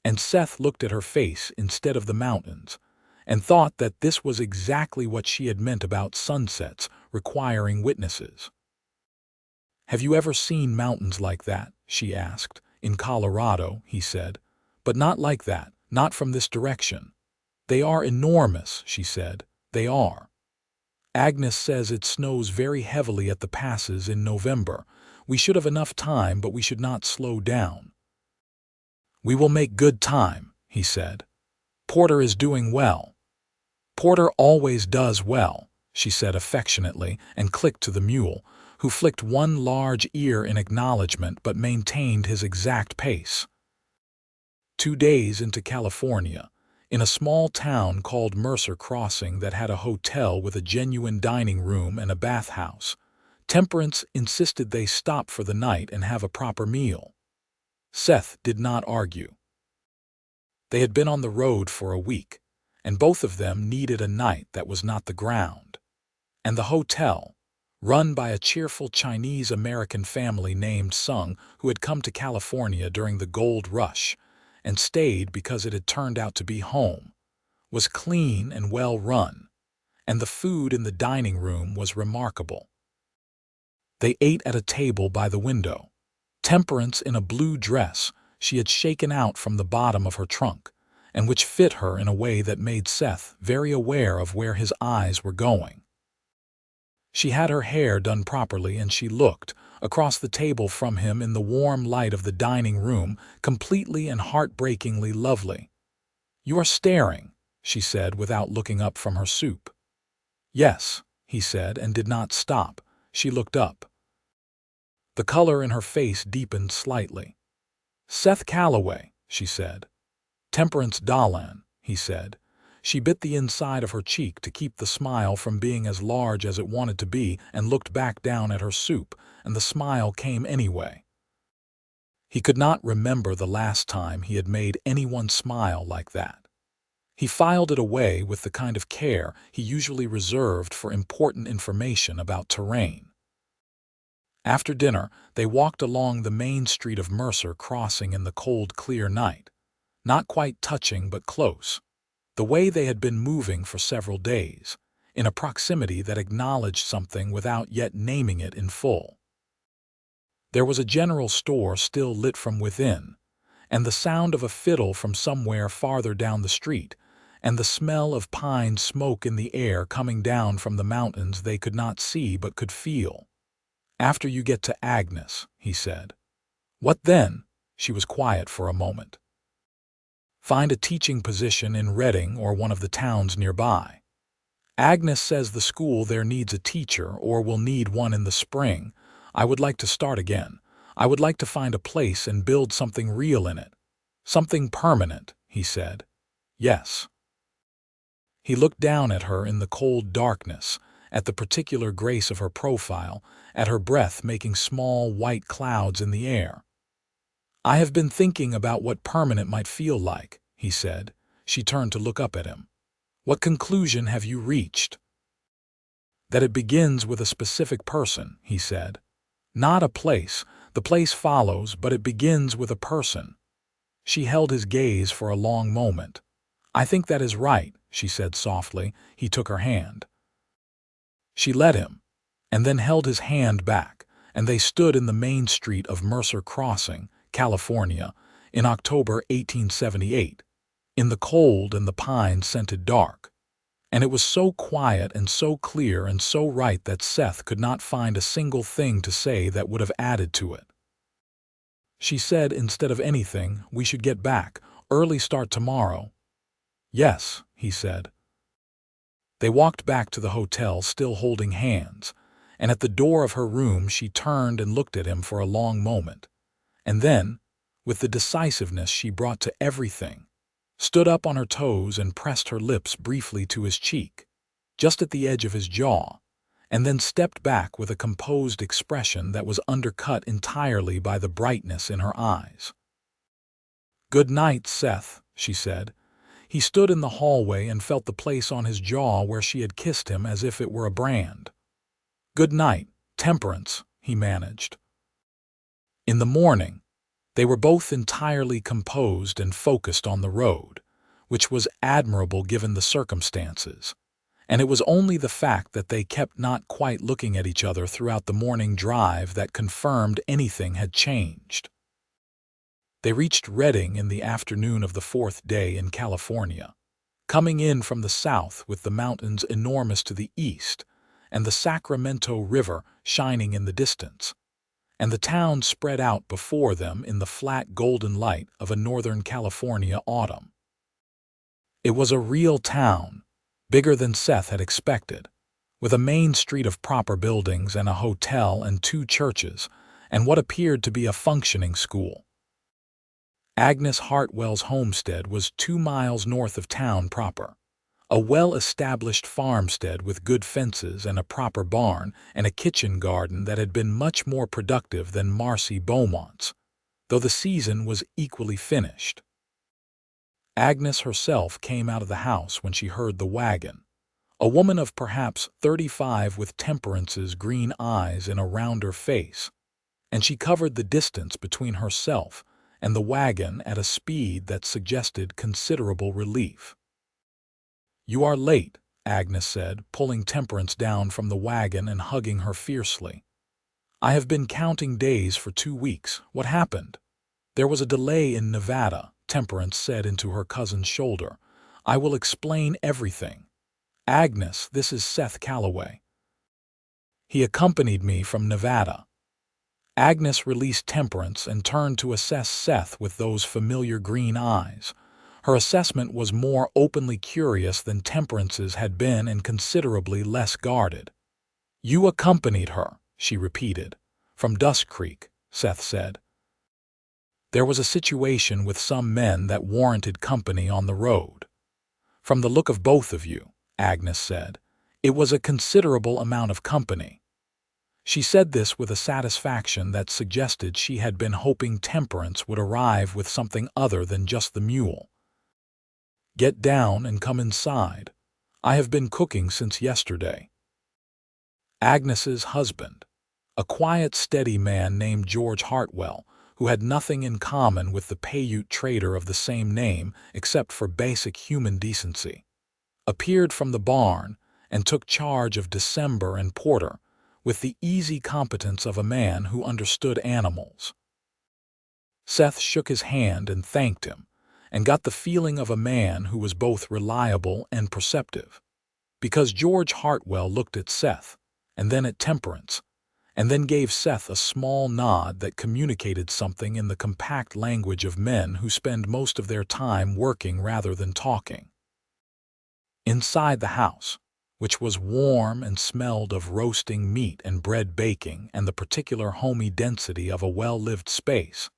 And Seth looked at her face instead of the mountains, and thought that this was exactly what she had meant about sunsets requiring witnesses. "Have you ever seen mountains like that?" she asked. "In Colorado," he said. "But not like that, not from this direction." "They are enormous," she said. "They are. Agnes says it snows very heavily at the passes in November. We should have enough time, but we should not slow down." "We will make good time," he said. "Porter is doing well." "Porter always does well," she said affectionately, and clicked to the mule, who flicked one large ear in acknowledgment but maintained his exact pace. 2 days into California, in a small town called Mercer Crossing that had a hotel with a genuine dining room and a bathhouse, Temperance insisted they stop for the night and have a proper meal. Seth did not argue. They had been on the road for a week, and both of them needed a night that was not the ground. And the hotel, run by a cheerful Chinese-American family named Sung who had come to California during the gold rush and stayed because it had turned out to be home, was clean and well run, and the food in the dining room was remarkable. They ate at a table by the window. Temperance in a blue dress she had shaken out from the bottom of her trunk, and which fit her in a way that made Seth very aware of where his eyes were going. She had her hair done properly, and she looked, across the table from him in the warm light of the dining room, completely and heartbreakingly lovely. "You are staring," she said without looking up from her soup. "Yes," he said, and did not stop. She looked up. The color in her face deepened slightly. "Seth Calloway," she said. "Temperance Dolan," he said. She bit the inside of her cheek to keep the smile from being as large as it wanted to be and looked back down at her soup, and the smile came anyway. He could not remember the last time he had made anyone smile like that. He filed it away with the kind of care he usually reserved for important information about terrain. After dinner, they walked along the main street of Mercer Crossing in the cold, clear night, not quite touching but close, the way they had been moving for several days, in a proximity that acknowledged something without yet naming it in full. There was a general store still lit from within, and the sound of a fiddle from somewhere farther down the street, and the smell of pine smoke in the air coming down from the mountains they could not see but could feel. "After you get to Agnes," he said. "What then?" She was quiet for a moment. "Find a teaching position in Redding or one of the towns nearby. Agnes says the school there needs a teacher or will need one in the spring. I would like to start again. I would like to find a place and build something real in it. Something permanent," he said. "Yes." He looked down at her in the cold darkness, at the particular grace of her profile, at her breath making small white clouds in the air. "I have been thinking about what permanent might feel like," he said. She turned to look up at him. "What conclusion have you reached?" "That it begins with a specific person," he said. "Not a place. The place follows, but it begins with a person." She held his gaze for a long moment. "I think that is right," she said softly. He took her hand. She let him, and then held his hand back, and they stood in the main street of Mercer Crossing, California, in October 1878, in the cold and the pine-scented dark. And it was so quiet and so clear and so right that Seth could not find a single thing to say that would have added to it. She said instead of anything, "We should get back. Early start tomorrow." "Yes," he said. They walked back to the hotel still holding hands, and at the door of her room she turned and looked at him for a long moment, and then, with the decisiveness she brought to everything, stood up on her toes and pressed her lips briefly to his cheek, just at the edge of his jaw, and then stepped back with a composed expression that was undercut entirely by the brightness in her eyes. "Good night, Seth," she said. He stood in the hallway and felt the place on his jaw where she had kissed him as if it were a brand. "Good night, Temperance," he managed. In the morning, they were both entirely composed and focused on the road, which was admirable given the circumstances, and it was only the fact that they kept not quite looking at each other throughout the morning drive that confirmed anything had changed. They reached Redding in the afternoon of the fourth day in California, coming in from the south with the mountains enormous to the east and the Sacramento River shining in the distance, and the town spread out before them in the flat golden light of a Northern California autumn. It was a real town, bigger than Seth had expected, with a main street of proper buildings and a hotel and 2 churches and what appeared to be a functioning school. Agnes Hartwell's homestead was 2 miles north of town proper, a well-established farmstead with good fences and a proper barn and a kitchen garden that had been much more productive than Marcy Beaumont's, though the season was equally finished. Agnes herself came out of the house when she heard the wagon, a woman of perhaps 35 with Temperance's green eyes in a rounder face, and she covered the distance between herself and the wagon at a speed that suggested considerable relief. "You are late," Agnes said, pulling Temperance down from the wagon and hugging her fiercely. "I have been counting days for 2 weeks. What happened?" "There was a delay in Nevada," Temperance said into her cousin's shoulder. "I will explain everything. Agnes, this is Seth Calloway. He accompanied me from Nevada." Agnes released Temperance and turned to assess Seth with those familiar green eyes. Her assessment was more openly curious than Temperance's had been and considerably less guarded. "You accompanied her," she repeated. "From Dusk Creek," Seth said. "There was a situation with some men that warranted company on the road." "From the look of both of you," Agnes said, "it was a considerable amount of company." She said this with a satisfaction that suggested she had been hoping Temperance would arrive with something other than just the mule. "Get down and come inside. I have been cooking since yesterday." Agnes's husband, a quiet, steady man named George Hartwell, who had nothing in common with the Paiute trader of the same name except for basic human decency, appeared from the barn and took charge of December and Porter with the easy competence of a man who understood animals. Seth shook his hand and thanked him, and got the feeling of a man who was both reliable and perceptive, because George Hartwell looked at Seth, and then at Temperance, and then gave Seth a small nod that communicated something in the compact language of men who spend most of their time working rather than talking. Inside the house, which was warm and smelled of roasting meat and bread baking and the particular homey density of a well-lived space,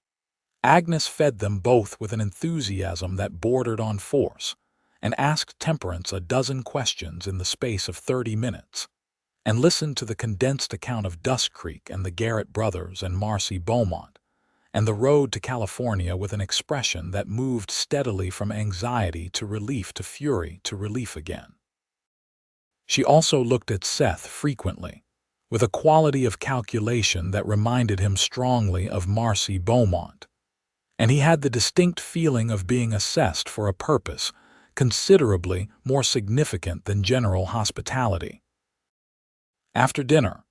Agnes fed them both with an enthusiasm that bordered on force, and asked Temperance a dozen questions in the space of 30 minutes, and listened to the condensed account of Dusk Creek and the Garrett brothers and Marcy Beaumont, and the road to California with an expression that moved steadily from anxiety to relief to fury to relief again. She also looked at Seth frequently, with a quality of calculation that reminded him strongly of Marcy Beaumont, and he had the distinct feeling of being assessed for a purpose considerably more significant than general hospitality. After dinner,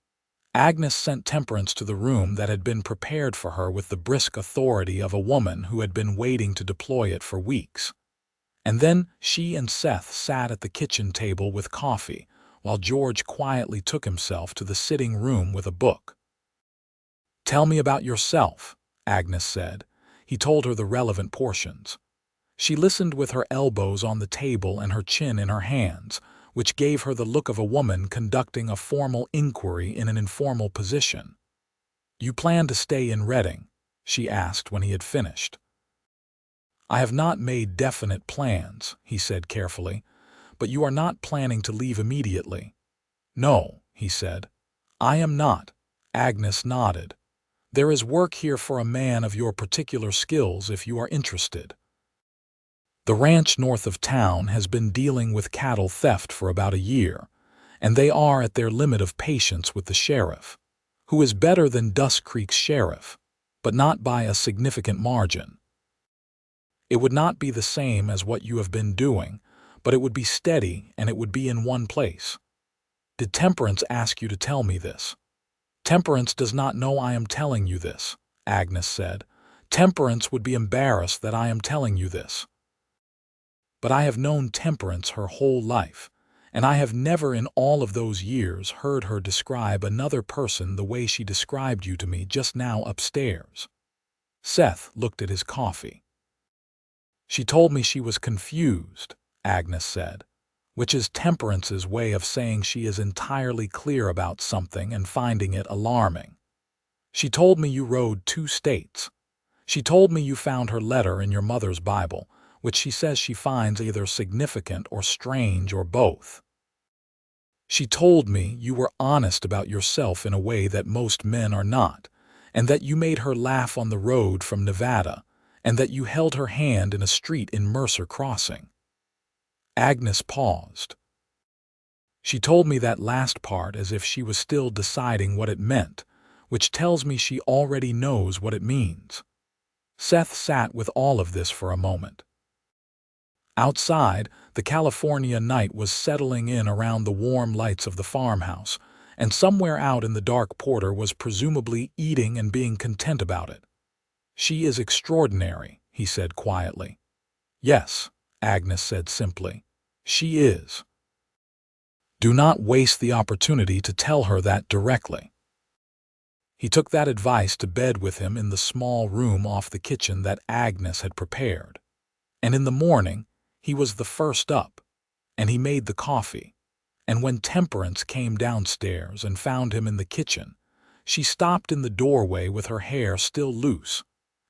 Agnes sent Temperance to the room that had been prepared for her with the brisk authority of a woman who had been waiting to deploy it for weeks. And then she and Seth sat at the kitchen table with coffee, while George quietly took himself to the sitting room with a book. "Tell me about yourself," Agnes said. He told her the relevant portions. She listened with her elbows on the table and her chin in her hands, which gave her the look of a woman conducting a formal inquiry in an informal position. "You plan to stay in Redding?" she asked when he had finished. "I have not made definite plans," he said carefully, "but you are not planning to leave immediately?" "No," he said. I am not. Agnes nodded. There is work here for a man of your particular skills if you are interested. The ranch north of town has been dealing with cattle theft for about a year, and they are at their limit of patience with the sheriff, who is better than Dusk Creek's sheriff, but not by a significant margin. It would not be the same as what you have been doing, but it would be steady and it would be in one place. Did Temperance ask you to tell me this? Temperance does not know I am telling you this, Agnes said. Temperance would be embarrassed that I am telling you this. But I have known Temperance her whole life, and I have never in all of those years heard her describe another person the way she described you to me just now upstairs. Seth looked at his coffee. She told me she was confused, Agnes said, which is Temperance's way of saying she is entirely clear about something and finding it alarming. She told me you rode 2 states. She told me you found her letter in your mother's Bible, which she says she finds either significant or strange or both. She told me you were honest about yourself in a way that most men are not, and that you made her laugh on the road from Nevada, and that you held her hand in a street in Mercer Crossing. Agnes paused. She told me that last part as if she was still deciding what it meant, which tells me she already knows what it means. Seth sat with all of this for a moment. Outside, the California night was settling in around the warm lights of the farmhouse, and somewhere out in the dark Porter was presumably eating and being content about it. She is extraordinary, he said quietly. Yes, Agnes said simply. She is. Do not waste the opportunity to tell her that directly. He took that advice to bed with him in the small room off the kitchen that Agnes had prepared. And in the morning, he was the first up, and he made the coffee. And when Temperance came downstairs and found him in the kitchen, she stopped in the doorway with her hair still loose,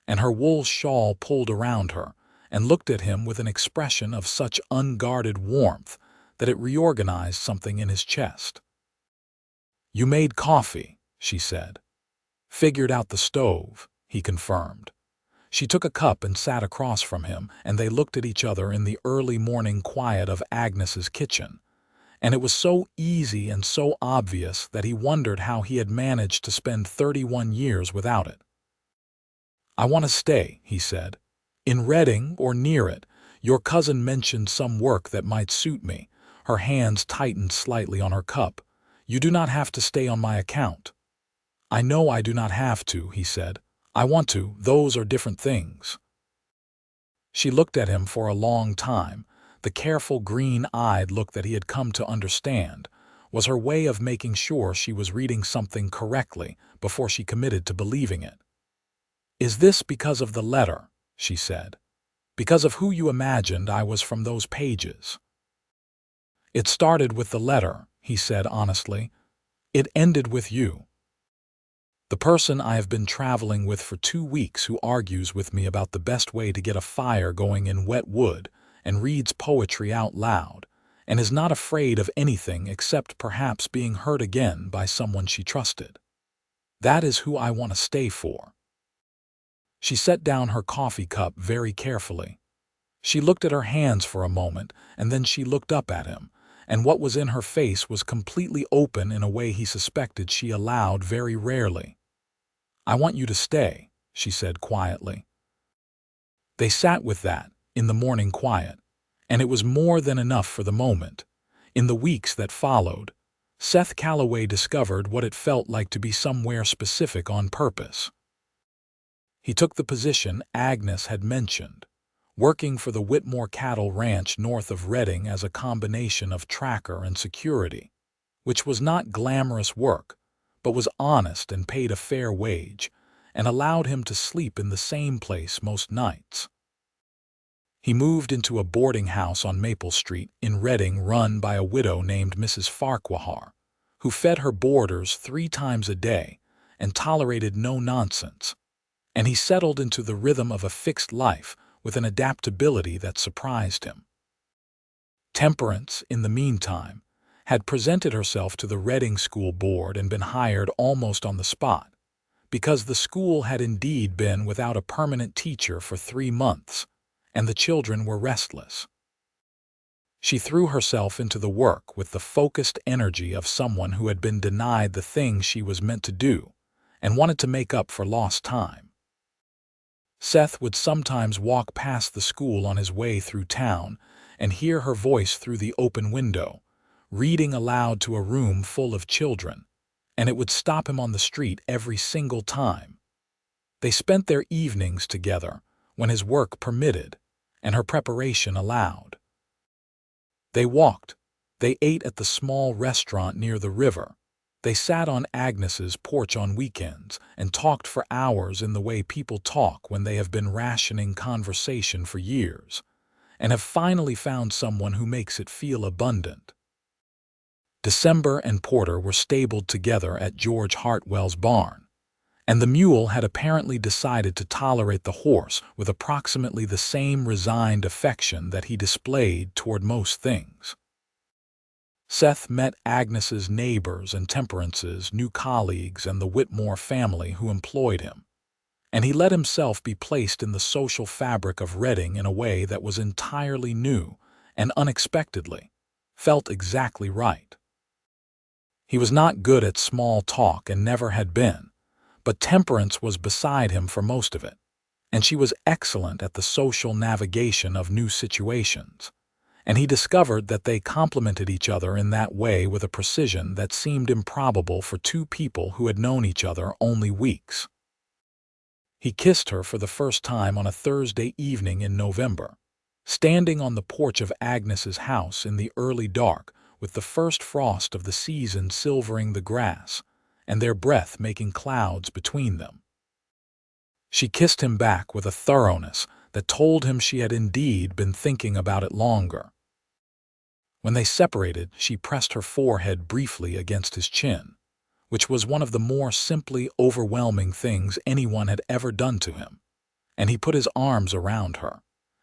and her wool shawl pulled around her, and looked at him with an expression of such unguarded warmth that it reorganized something in his chest. You made coffee, she said. Figured out the stove, he confirmed. She took a cup and sat across from him, and they looked at each other in the early morning quiet of Agnes's kitchen. And it was so easy and so obvious that he wondered how he had managed to spend 31 years without it. I want to stay, he said. In Reading or near it, your cousin mentioned some work that might suit me. Her hands tightened slightly on her cup. You do not have to stay on my account. I know I do not have to, he said. I want to. Those are different things. She looked at him for a long time. The careful green-eyed look that he had come to understand was her way of making sure she was reading something correctly before she committed to believing it. Is this because of the letter? She said. Because of who you imagined I was from those pages? It started with the letter, he said honestly. It ended with you. The person I have been traveling with for 2 weeks who argues with me about the best way to get a fire going in wet wood and reads poetry out loud and is not afraid of anything except perhaps being hurt again by someone she trusted. That is who I want to stay for. She set down her coffee cup very carefully. She looked at her hands for a moment, and then she looked up at him, and what was in her face was completely open in a way he suspected she allowed very rarely. I want you to stay, she said quietly. They sat with that, in the morning quiet, and it was more than enough for the moment. In the weeks that followed, Seth Calloway discovered what it felt like to be somewhere specific on purpose. He took the position Agnes had mentioned, working for the Whitmore Cattle Ranch north of Reading as a combination of tracker and security, which was not glamorous work, but was honest and paid a fair wage, and allowed him to sleep in the same place most nights. He moved into a boarding house on Maple Street in Reading run by a widow named Mrs. Farquhar, who fed her boarders 3 times a day and tolerated no nonsense, and he settled into the rhythm of a fixed life with an adaptability that surprised him. Temperance, in the meantime, had presented herself to the Reading School Board and been hired almost on the spot, because the school had indeed been without a permanent teacher for 3 months, and the children were restless. She threw herself into the work with the focused energy of someone who had been denied the thing she was meant to do and wanted to make up for lost time. Seth would sometimes walk past the school on his way through town and hear her voice through the open window, reading aloud to a room full of children, and it would stop him on the street every single time. They spent their evenings together when his work permitted and her preparation allowed. They walked, they ate at the small restaurant near the river, they sat on Agnes's porch on weekends and talked for hours in the way people talk when they have been rationing conversation for years and have finally found someone who makes it feel abundant. December and Porter were stabled together at George Hartwell's barn, and the mule had apparently decided to tolerate the horse with approximately the same resigned affection that he displayed toward most things. Seth met Agnes's neighbors and Temperance's new colleagues and the Whitmore family who employed him, and he let himself be placed in the social fabric of Reading in a way that was entirely new and unexpectedly felt exactly right. He was not good at small talk and never had been, but Temperance was beside him for most of it, and she was excellent at the social navigation of new situations, and he discovered that they complemented each other in that way with a precision that seemed improbable for two people who had known each other only weeks. He kissed her for the first time on a Thursday evening in November, standing on the porch of Agnes's house in the early dark with the first frost of the season silvering the grass and their breath making clouds between them. She kissed him back with a thoroughness that told him she had indeed been thinking about it longer. When they separated, she pressed her forehead briefly against his chin, which was one of the more simply overwhelming things anyone had ever done to him, and he put his arms around her,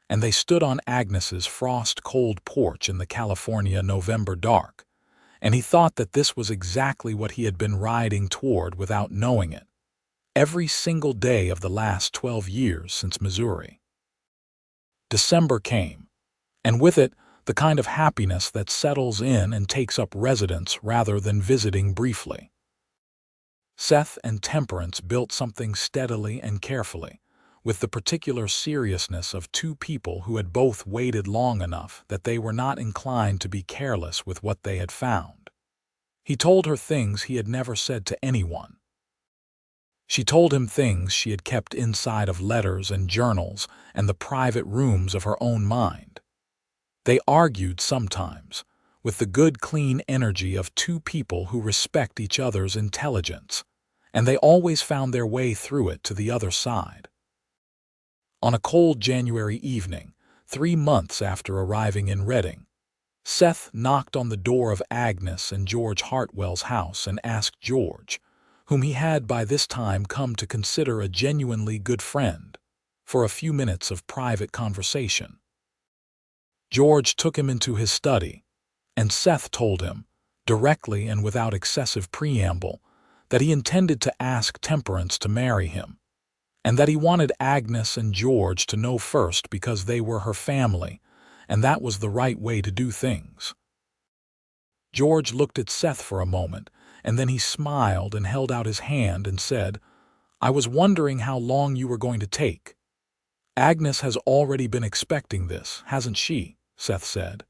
and they stood on Agnes's frost-cold porch in the California November dark, and he thought that this was exactly what he had been riding toward without knowing it, every single day of the last 12 years since Missouri. December came, and with it, the kind of happiness that settles in and takes up residence rather than visiting briefly. Seth and Temperance built something steadily and carefully, with the particular seriousness of two people who had both waited long enough that they were not inclined to be careless with what they had found. He told her things he had never said to anyone. She told him things she had kept inside of letters and journals and the private rooms of her own mind. They argued sometimes, with the good, clean energy of two people who respect each other's intelligence, and they always found their way through it to the other side. On a cold January evening, 3 months after arriving in Reading, Seth knocked on the door of Agnes and George Hartwell's house and asked George, whom he had by this time come to consider a genuinely good friend, for a few minutes of private conversation. George took him into his study, and Seth told him, directly and without excessive preamble, that he intended to ask Temperance to marry him, and that he wanted Agnes and George to know first because they were her family, and that was the right way to do things. George looked at Seth for a moment, and then he smiled and held out his hand and said, "I was wondering how long you were going to take." "Agnes has already been expecting this, hasn't she?" Seth said.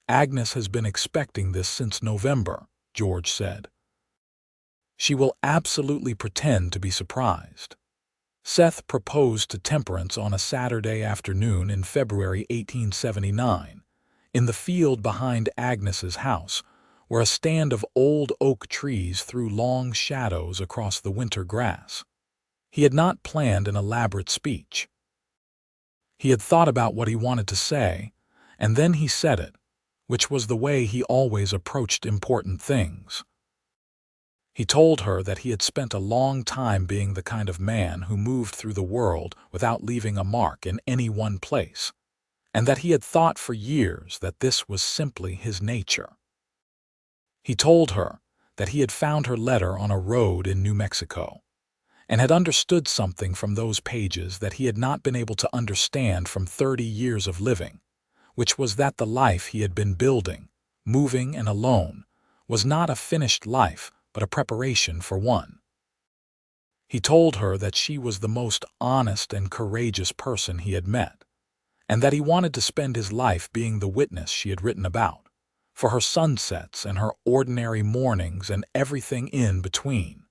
"Agnes has been expecting this since November," George said. "She will absolutely pretend to be surprised." Seth proposed to Temperance on a Saturday afternoon in February 1879, in the field behind Agnes's house, where a stand of old oak trees threw long shadows across the winter grass. He had not planned an elaborate speech. He had thought about what he wanted to say, and then he said it, which was the way he always approached important things. He told her that he had spent a long time being the kind of man who moved through the world without leaving a mark in any one place, and that he had thought for years that this was simply his nature. He told her that he had found her letter on a road in New Mexico and had understood something from those pages that he had not been able to understand from 30 years of living, which was that the life he had been building, moving and alone, was not a finished life but a preparation for one. He told her that she was the most honest and courageous person he had met, and that he wanted to spend his life being the witness she had written about, for her sunsets and her ordinary mornings and everything in between.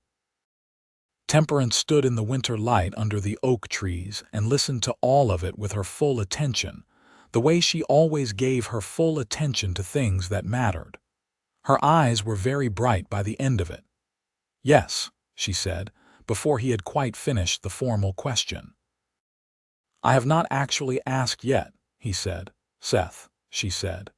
Temperance stood in the winter light under the oak trees and listened to all of it with her full attention, the way she always gave her full attention to things that mattered. Her eyes were very bright by the end of it. "Yes," she said, before he had quite finished the formal question. "I have not actually asked yet," he said. "Seth," she said.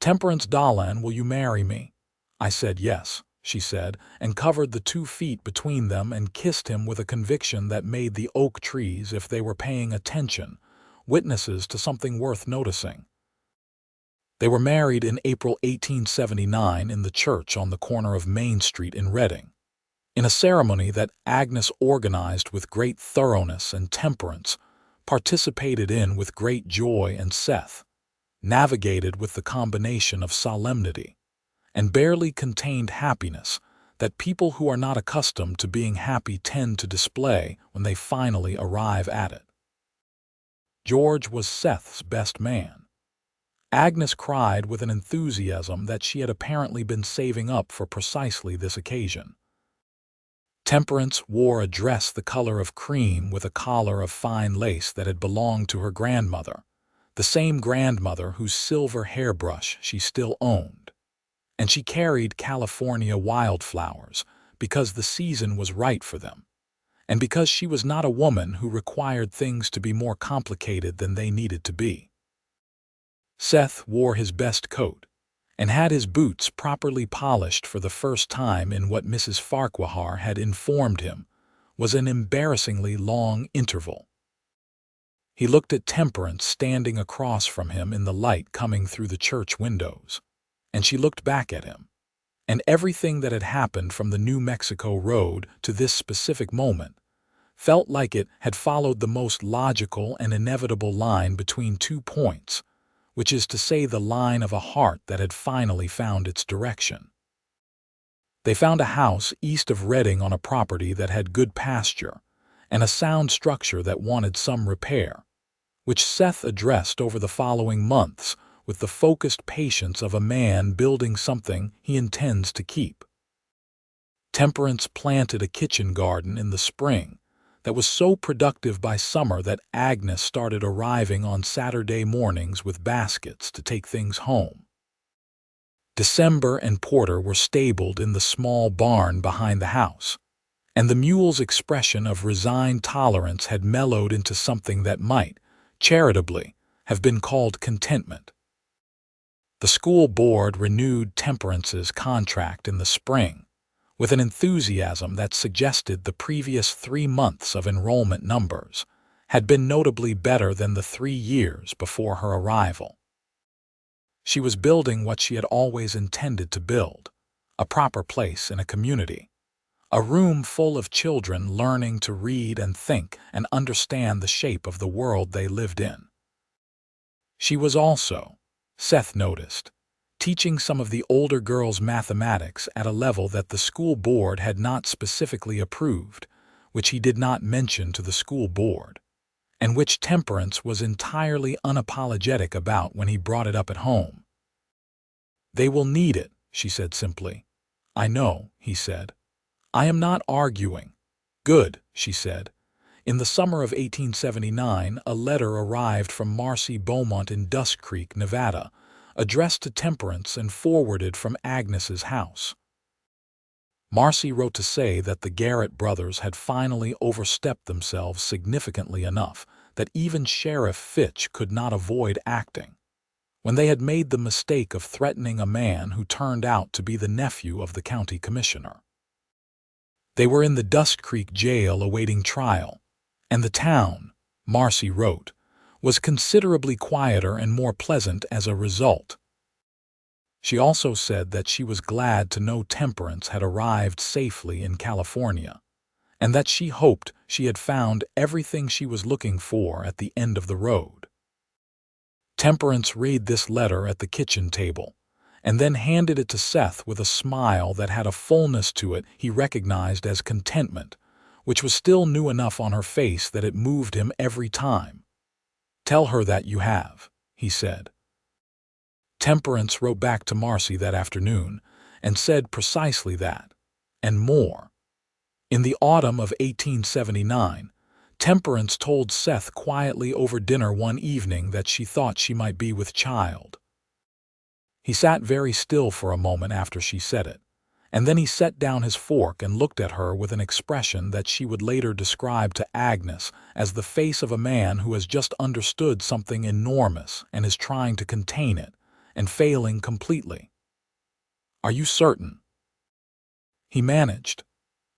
"Temperance Dolan, will you marry me?" I said yes, she said, and covered the 2 feet between them and kissed him with a conviction that made the oak trees, if they were paying attention, witnesses to something worth noticing. They were married in April 1879 in the church on the corner of Main Street in Reading, in a ceremony that Agnes organized with great thoroughness and Temperance participated in with great joy, and Seth navigated with the combination of solemnity and barely contained happiness that people who are not accustomed to being happy tend to display when they finally arrive at it. George was Seth's best man. Agnes cried with an enthusiasm that she had apparently been saving up for precisely this occasion. Temperance wore a dress the color of cream with a collar of fine lace that had belonged to her grandmother, the same grandmother whose silver hairbrush she still owned. And she carried California wildflowers because the season was right for them, and because she was not a woman who required things to be more complicated than they needed to be. Seth wore his best coat and had his boots properly polished for the first time in what Mrs. Farquhar had informed him was an embarrassingly long interval. He looked at Temperance standing across from him in the light coming through the church windows, and she looked back at him, and everything that had happened from the New Mexico road to this specific moment felt like it had followed the most logical and inevitable line between 2 points, which is to say the line of a heart that had finally found its direction. They found a house east of Reading on a property that had good pasture and a sound structure that wanted some repair, which Seth addressed over the following months with the focused patience of a man building something he intends to keep. Temperance planted a kitchen garden in the spring that was so productive by summer that Agnes started arriving on Saturday mornings with baskets to take things home. December and Porter were stabled in the small barn behind the house, and the mule's expression of resigned tolerance had mellowed into something that might, charitably, have been called contentment. The school board renewed Temperance's contract in the spring, with an enthusiasm that suggested the previous 3 months of enrollment numbers had been notably better than the 3 years before her arrival. She was building what she had always intended to build, a proper place in a community, a room full of children learning to read and think and understand the shape of the world they lived in. She was also, Seth noticed, teaching some of the older girls mathematics at a level that the school board had not specifically approved, which he did not mention to the school board, and which Temperance was entirely unapologetic about when he brought it up at home. "They will need it," she said simply. "I know," he said. "I am not arguing." "Good," she said. In the summer of 1879, a letter arrived from Marcy Beaumont in Dusk Creek, Nevada, addressed to Temperance and forwarded from Agnes's house. Marcy wrote to say that the Garrett brothers had finally overstepped themselves significantly enough that even Sheriff Fitch could not avoid acting, when they had made the mistake of threatening a man who turned out to be the nephew of the county commissioner. They were in the Dusk Creek jail awaiting trial, and the town, Marcy wrote, was considerably quieter and more pleasant as a result. She also said that she was glad to know Temperance had arrived safely in California, and that she hoped she had found everything she was looking for at the end of the road. Temperance read this letter at the kitchen table, and then handed it to Seth with a smile that had a fullness to it he recognized as contentment, which was still new enough on her face that it moved him every time. "Tell her that you have," he said. Temperance wrote back to Marcy that afternoon and said precisely that, and more. In the autumn of 1879, Temperance told Seth quietly over dinner one evening that she thought she might be with child. He sat very still for a moment after she said it, and then he set down his fork and looked at her with an expression that she would later describe to Agnes as the face of a man who has just understood something enormous and is trying to contain it, and failing completely. "Are you certain?" He managed.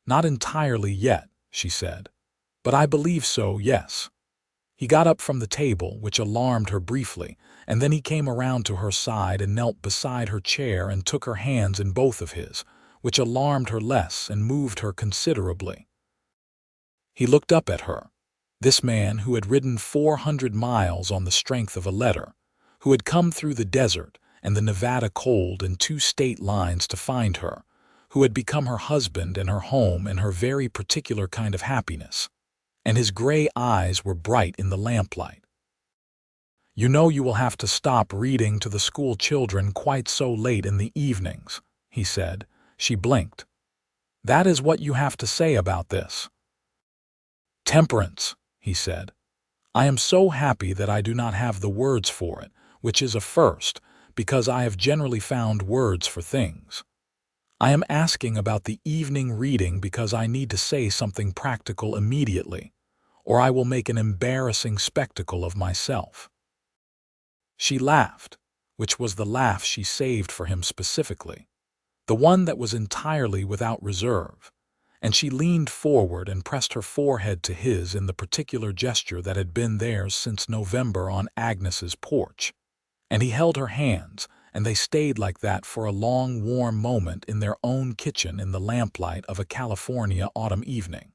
"Not entirely yet," she said. "But I believe so, yes." He got up from the table, which alarmed her briefly, and then he came around to her side and knelt beside her chair and took her hands in both of his, which alarmed her less and moved her considerably. He looked up at her, this man who had ridden 400 miles on the strength of a letter, who had come through the desert and the Nevada cold and 2 state lines to find her, who had become her husband and her home and her very particular kind of happiness. And his gray eyes were bright in the lamplight. "You know you will have to stop reading to the school children quite so late in the evenings," he said. She blinked. "That is what you have to say about this." "Temperance," he said. "I am so happy that I do not have the words for it, which is a first, because I have generally found words for things. I am asking about the evening reading because I need to say something practical immediately, or I will make an embarrassing spectacle of myself." She laughed, which was the laugh she saved for him specifically, the one that was entirely without reserve, and she leaned forward and pressed her forehead to his in the particular gesture that had been theirs since November on Agnes's porch, and he held her hands, and they stayed like that for a long, warm moment in their own kitchen in the lamplight of a California autumn evening.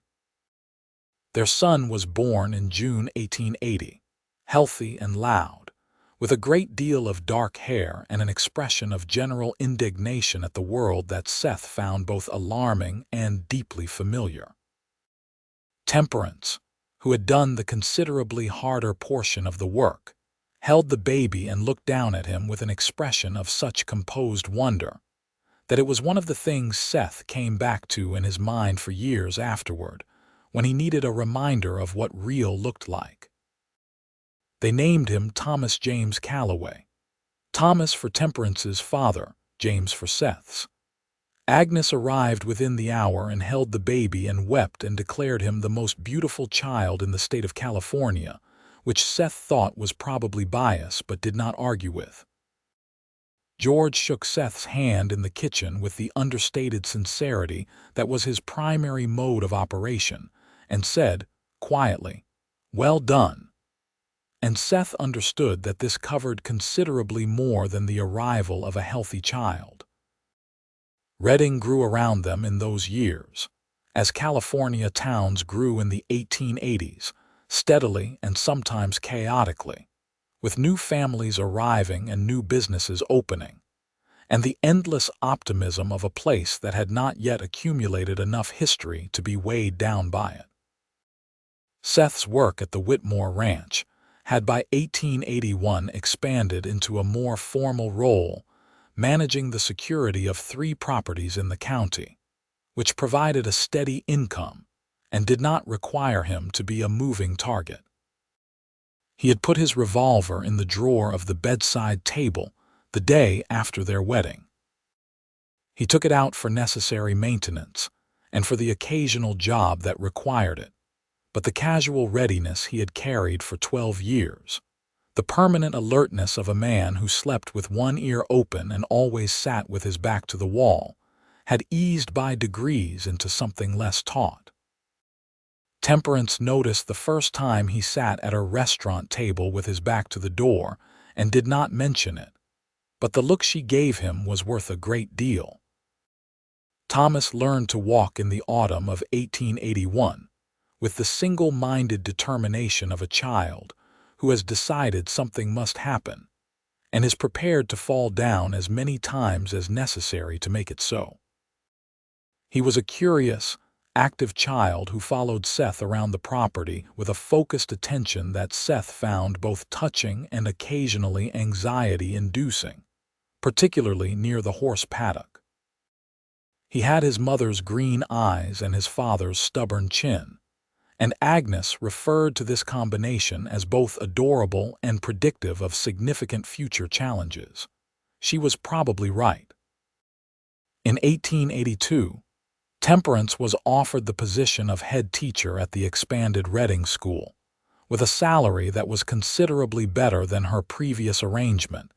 Their son was born in June 1880, healthy and loud, with a great deal of dark hair and an expression of general indignation at the world that Seth found both alarming and deeply familiar. Temperance, who had done the considerably harder portion of the work, held the baby and looked down at him with an expression of such composed wonder that it was one of the things Seth came back to in his mind for years afterward, when he needed a reminder of what real looked like. They named him Thomas James Calloway, Thomas for Temperance's father, James for Seth's. Agnes arrived within the hour and held the baby and wept and declared him the most beautiful child in the state of California, which Seth thought was probably bias but did not argue with. George shook Seth's hand in the kitchen with the understated sincerity that was his primary mode of operation, and said, quietly, "Well done." And Seth understood that this covered considerably more than the arrival of a healthy child. Reading grew around them in those years, as California towns grew in the 1880s, steadily and sometimes chaotically, with new families arriving and new businesses opening, and the endless optimism of a place that had not yet accumulated enough history to be weighed down by it. Seth's work at the Whitmore Ranch had by 1881 expanded into a more formal role, managing the security of 3 properties in the county, which provided a steady income and did not require him to be a moving target. He had put his revolver in the drawer of the bedside table the day after their wedding. He took it out for necessary maintenance and for the occasional job that required it, but the casual readiness he had carried for 12 years, the permanent alertness of a man who slept with one ear open and always sat with his back to the wall, had eased by degrees into something less taut. Temperance noticed the first time he sat at a restaurant table with his back to the door and did not mention it. but the look she gave him was worth a great deal. Thomas learned to walk in the autumn of 1881, with the single-minded determination of a child who has decided something must happen and is prepared to fall down as many times as necessary to make it so. He was a curious, active child who followed Seth around the property with a focused attention that Seth found both touching and occasionally anxiety-inducing, particularly near the horse paddock. He had his mother's green eyes and his father's stubborn chin, and Agnes referred to this combination as both adorable and predictive of significant future challenges. She was probably right. In 1882, Temperance was offered the position of head teacher at the expanded Reading School, with a salary that was considerably better than her previous arrangement,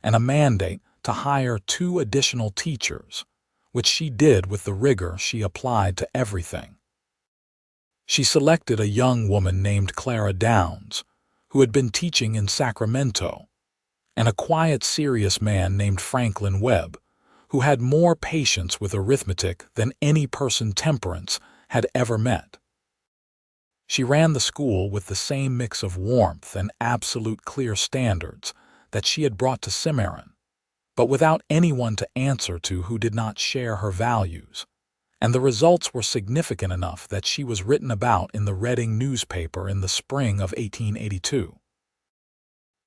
and a mandate to hire 2 additional teachers, which she did with the rigor she applied to everything. She selected a young woman named Clara Downs, who had been teaching in Sacramento, and a quiet, serious man named Franklin Webb, who had more patience with arithmetic than any person Temperance had ever met. She ran the school with the same mix of warmth and absolute clear standards that she had brought to Cimarron, but without anyone to answer to who did not share her values, and the results were significant enough that she was written about in the Reading newspaper in the spring of 1882.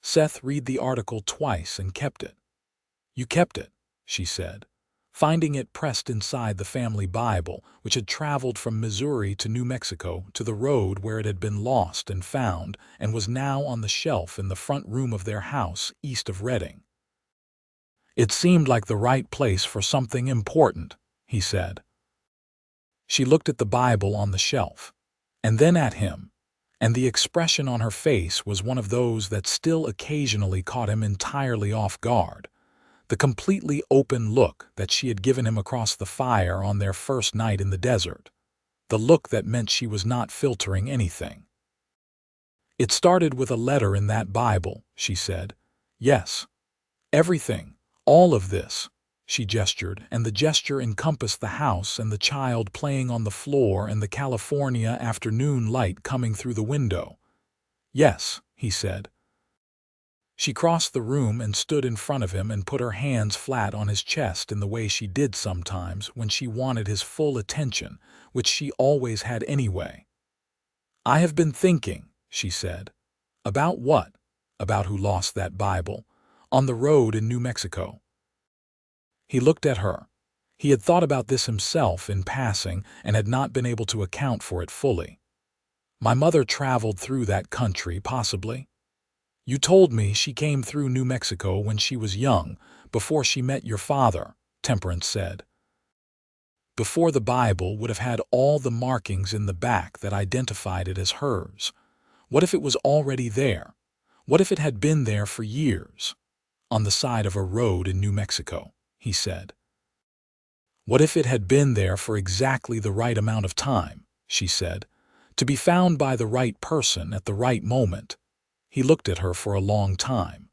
Seth read the article twice and kept it. "You kept it," she said, finding it pressed inside the family Bible, which had traveled from Missouri to New Mexico to the road where it had been lost and found and was now on the shelf in the front room of their house east of Reading. "It seemed like the right place for something important," he said. She looked at the Bible on the shelf, and then at him, and the expression on her face was one of those that still occasionally caught him entirely off guard. The completely open look that she had given him across the fire on their first night in the desert. The look that meant she was not filtering anything. "It started with a letter in that Bible," she said. "Yes. Everything. All of this." She gestured, and the gesture encompassed the house and the child playing on the floor and the California afternoon light coming through the window. "Yes," he said. She crossed the room and stood in front of him and put her hands flat on his chest in the way she did sometimes when she wanted his full attention, which she always had anyway. "I have been thinking," she said. "About what?" "About who lost that Bible, on the road in New Mexico." He looked at her. He had thought about this himself in passing and had not been able to account for it fully. "My mother traveled through that country, possibly. You told me she came through New Mexico when she was young, before she met your father," Temperance said. "Before the Bible would have had all the markings in the back that identified it as hers. What if it was already there? What if it had been there for years? On the side of a road in New Mexico," he said. "What if it had been there for exactly the right amount of time," she said, "to be found by the right person at the right moment?" He looked at her for a long time.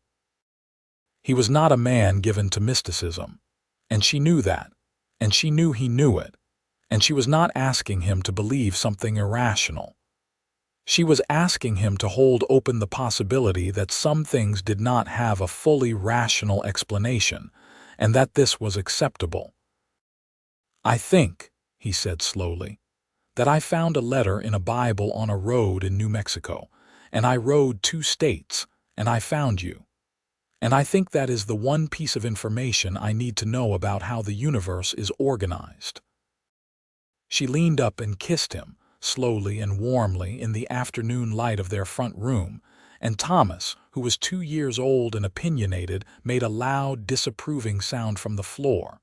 He was not a man given to mysticism, and she knew that, and she knew he knew it, and she was not asking him to believe something irrational. She was asking him to hold open the possibility that some things did not have a fully rational explanation, and that this was acceptable. "I think," he said slowly, "that I found a letter in a Bible on a road in New Mexico, and I rode 2 states, and I found you. And I think that is the one piece of information I need to know about how the universe is organized." She leaned up and kissed him, slowly and warmly, in the afternoon light of their front room, and Thomas, who was 2 years old and opinionated, made a loud, disapproving sound from the floor.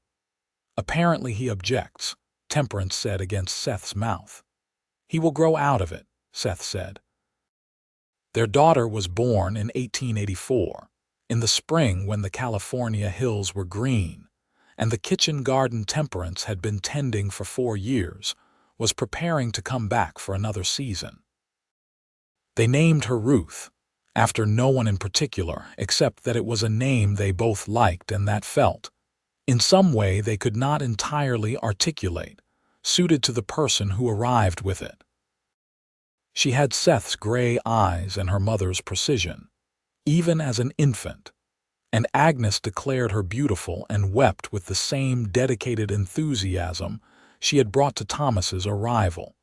"Apparently he objects," Temperance said against Seth's mouth. "He will grow out of it," Seth said. Their daughter was born in 1884, in the spring when the California hills were green, and the kitchen garden Temperance had been tending for 4 years was preparing to come back for another season. They named her Ruth, after no one in particular, except that it was a name they both liked and that felt, in some way they could not entirely articulate, suited to the person who arrived with it. She had Seth's gray eyes and her mother's precision, even as an infant, and Agnes declared her beautiful and wept with the same dedicated enthusiasm she had brought to Thomas's arrival.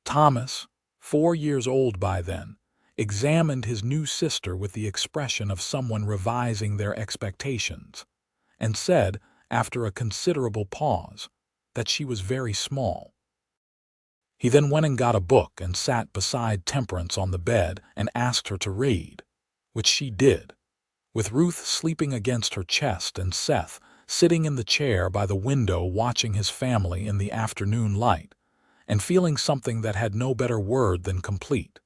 Thomas, 4 years old by then, examined his new sister with the expression of someone revising their expectations, and said, after a considerable pause, that she was very small. He then went and got a book and sat beside Temperance on the bed and asked her to read, which she did, with Ruth sleeping against her chest and Seth sitting in the chair by the window watching his family in the afternoon light, and feeling something that had no better word than complete.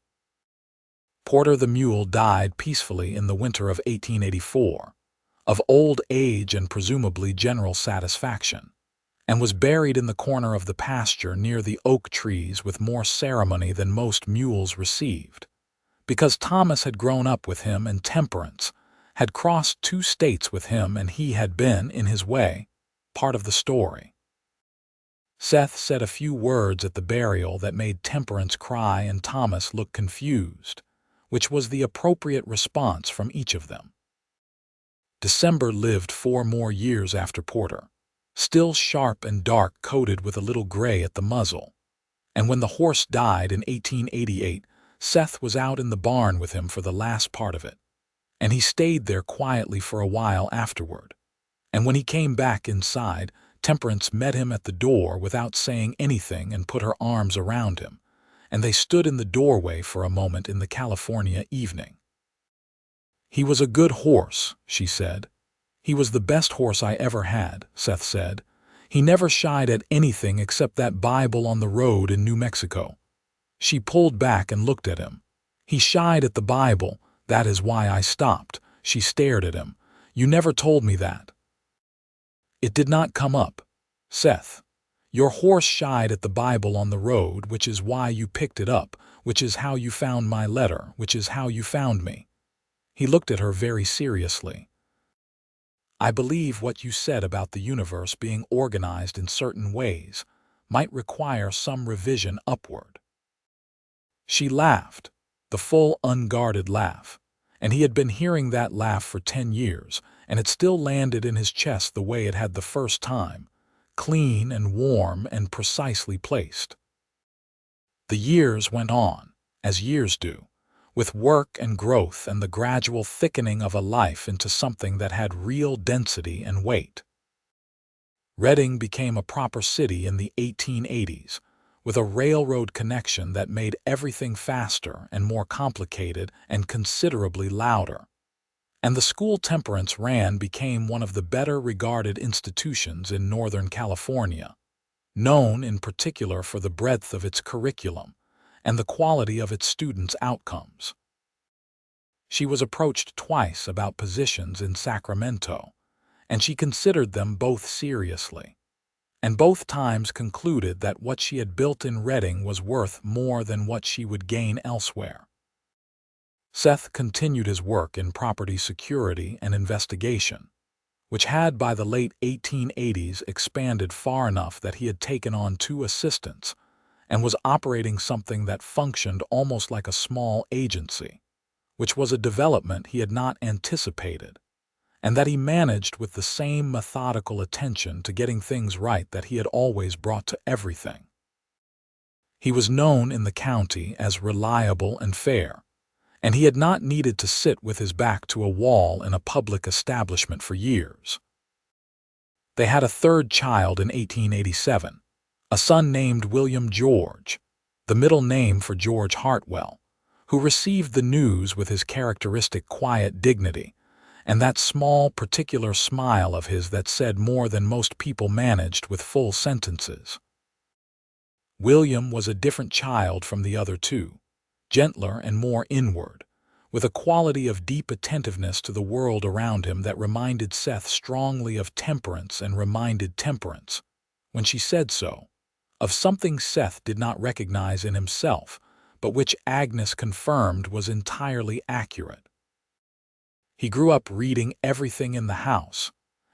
Porter the mule died peacefully in the winter of 1884, of old age and presumably general satisfaction, and was buried in the corner of the pasture near the oak trees with more ceremony than most mules received, because Thomas had grown up with him and Temperance had crossed 2 states with him and he had been, in his way, part of the story. Seth said a few words at the burial that made Temperance cry and Thomas look confused, which was the appropriate response from each of them. December lived 4 more years after Porter, still sharp and dark-coated with a little gray at the muzzle, and when the horse died in 1888, Seth was out in the barn with him for the last part of it, and he stayed there quietly for a while afterward. And when he came back inside, Temperance met him at the door without saying anything and put her arms around him, and they stood in the doorway for a moment in the California evening. "He was a good horse," she said. "He was the best horse I ever had," Seth said. "He never shied at anything except that Bible on the road in New Mexico." She pulled back and looked at him. "He shied at the Bible. That is why I stopped." She stared at him. "You never told me that." "It did not come up, Seth. Your horse shied at the Bible on the road, which is why you picked it up, which is how you found my letter, which is how you found me." He looked at her very seriously. "I believe what you said about the universe being organized in certain ways might require some revision upward." She laughed, the full, unguarded laugh, and he had been hearing that laugh for 10 years, and it still landed in his chest the way it had the first time, clean and warm and precisely placed. The years went on, as years do, with work and growth and the gradual thickening of a life into something that had real density and weight. Redding became a proper city in the 1880s, with a railroad connection that made everything faster and more complicated and considerably louder. And the school Temperance ran became one of the better-regarded institutions in Northern California, known in particular for the breadth of its curriculum and the quality of its students' outcomes. She was approached twice about positions in Sacramento, and she considered them both seriously, and both times concluded that what she had built in Redding was worth more than what she would gain elsewhere. Seth continued his work in property security and investigation, which had by the late 1880s expanded far enough that he had taken on 2 assistants and was operating something that functioned almost like a small agency, which was a development he had not anticipated, and that he managed with the same methodical attention to getting things right that he had always brought to everything. He was known in the county as reliable and fair, and he had not needed to sit with his back to a wall in a public establishment for years. They had a 3rd child in 1887, a son named William George, the middle name for George Hartwell, who received the news with his characteristic quiet dignity and that small, particular smile of his that said more than most people managed with full sentences. William was a different child from the other 2, gentler and more inward, with a quality of deep attentiveness to the world around him that reminded Seth strongly of Temperance and reminded Temperance, when she said so, of something Seth did not recognize in himself, but which Agnes confirmed was entirely accurate. He grew up reading everything in the house,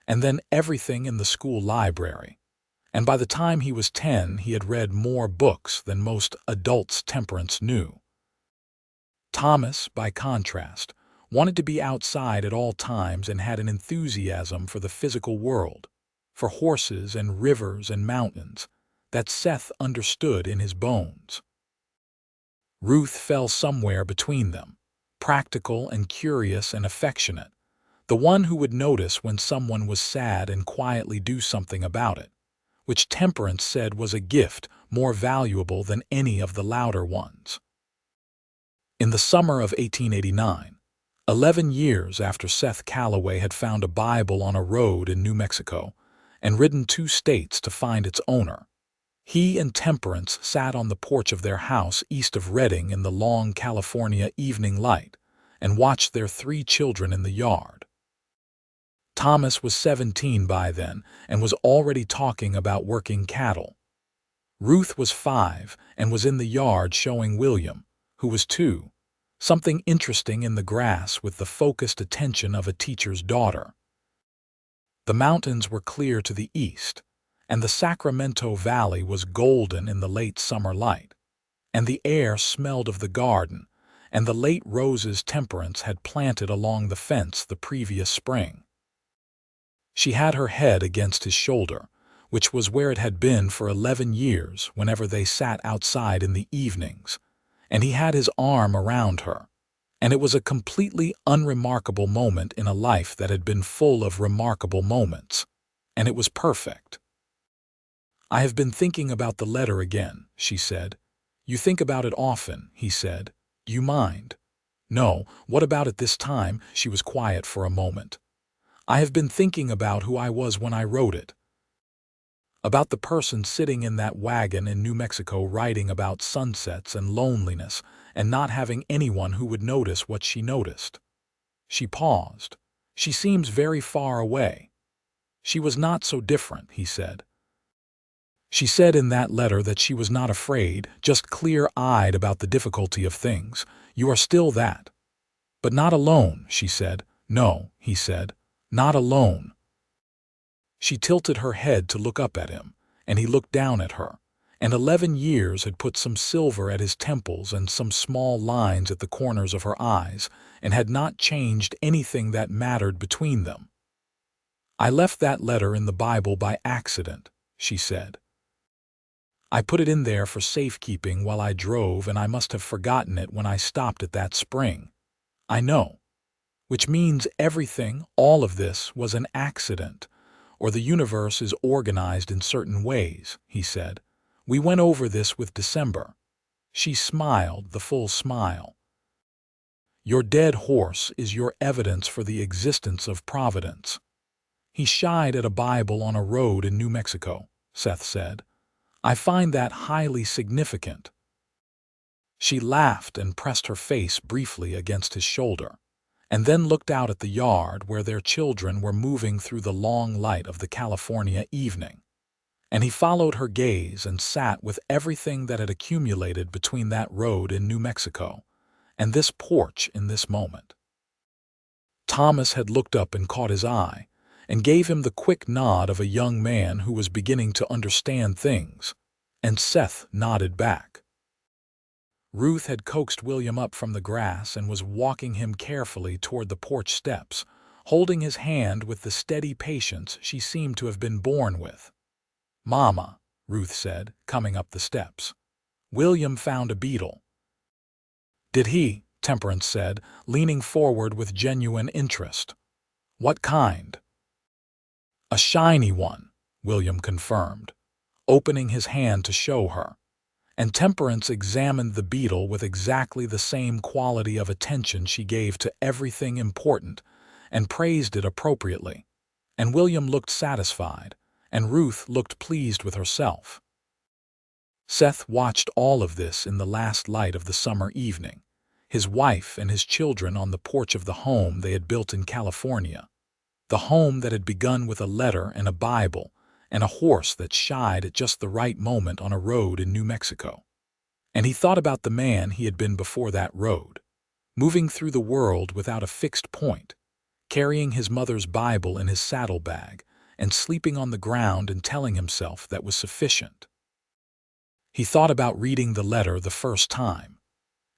and then everything in the school library, and by the time he was 10 he had read more books than most adults Temperance knew. Thomas, by contrast, wanted to be outside at all times and had an enthusiasm for the physical world, for horses and rivers and mountains, that Seth understood in his bones. Ruth fell somewhere between them, practical and curious and affectionate, the one who would notice when someone was sad and quietly do something about it, which Temperance said was a gift more valuable than any of the louder ones. In the summer of 1889, 11 years after Seth Calloway had found a Bible on a road in New Mexico and ridden 2 states to find its owner, he and Temperance sat on the porch of their house east of Redding in the long California evening light and watched their 3 children in the yard. Thomas was 17 by then and was already talking about working cattle. Ruth was 5 and was in the yard showing William, who was 2, something interesting in the grass with the focused attention of a teacher's daughter. The mountains were clear to the east, and the Sacramento Valley was golden in the late summer light, and the air smelled of the garden and the late roses Temperance had planted along the fence the previous spring. She had her head against his shoulder, which was where it had been for 11 years whenever they sat outside in the evenings, and he had his arm around her, and it was a completely unremarkable moment in a life that had been full of remarkable moments, and it was perfect. "I have been thinking about the letter again," she said. "You think about it often," he said. "Do you mind?" "No, what about it this time?" She was quiet for a moment. "I have been thinking about who I was when I wrote it. About the person sitting in that wagon in New Mexico writing about sunsets and loneliness and not having anyone who would notice what she noticed." She paused. "She seems very far away." "She was not so different," he said. "She said in that letter that she was not afraid, just clear-eyed about the difficulty of things. You are still that." "But not alone," she said. "No," he said, "not alone." She tilted her head to look up at him, and he looked down at her, and 11 years had put some silver at his temples and some small lines at the corners of her eyes, and had not changed anything that mattered between them. "I left that letter in the Bible by accident," she said. "I put it in there for safekeeping while I drove, and I must have forgotten it when I stopped at that spring. I know. Which means everything, all of this, was an accident, or the universe is organized in certain ways," he said. "We went over this with December." She smiled, the full smile. "Your dead horse is your evidence for the existence of Providence." "He shied at a Bible on a road in New Mexico," Seth said. "I find that highly significant." She laughed and pressed her face briefly against his shoulder, and then looked out at the yard where their children were moving through the long light of the California evening. And he followed her gaze and sat with everything that had accumulated between that road in New Mexico and this porch in this moment. Thomas had looked up and caught his eye, and gave him the quick nod of a young man who was beginning to understand things, and Seth nodded back. Ruth had coaxed William up from the grass and was walking him carefully toward the porch steps, holding his hand with the steady patience she seemed to have been born with. "Mama," Ruth said, coming up the steps. "William found a beetle." "Did he?" Temperance said, leaning forward with genuine interest. "What kind?" "A shiny one," William confirmed, opening his hand to show her, and Temperance examined the beetle with exactly the same quality of attention she gave to everything important, and praised it appropriately, and William looked satisfied, and Ruth looked pleased with herself. Seth watched all of this in the last light of the summer evening, his wife and his children on the porch of the home they had built in California, the home that had begun with a letter and a Bible and a horse that shied at just the right moment on a road in New Mexico. And he thought about the man he had been before that road, moving through the world without a fixed point, carrying his mother's Bible in his saddlebag, and sleeping on the ground and telling himself that was sufficient. He thought about reading the letter the first time.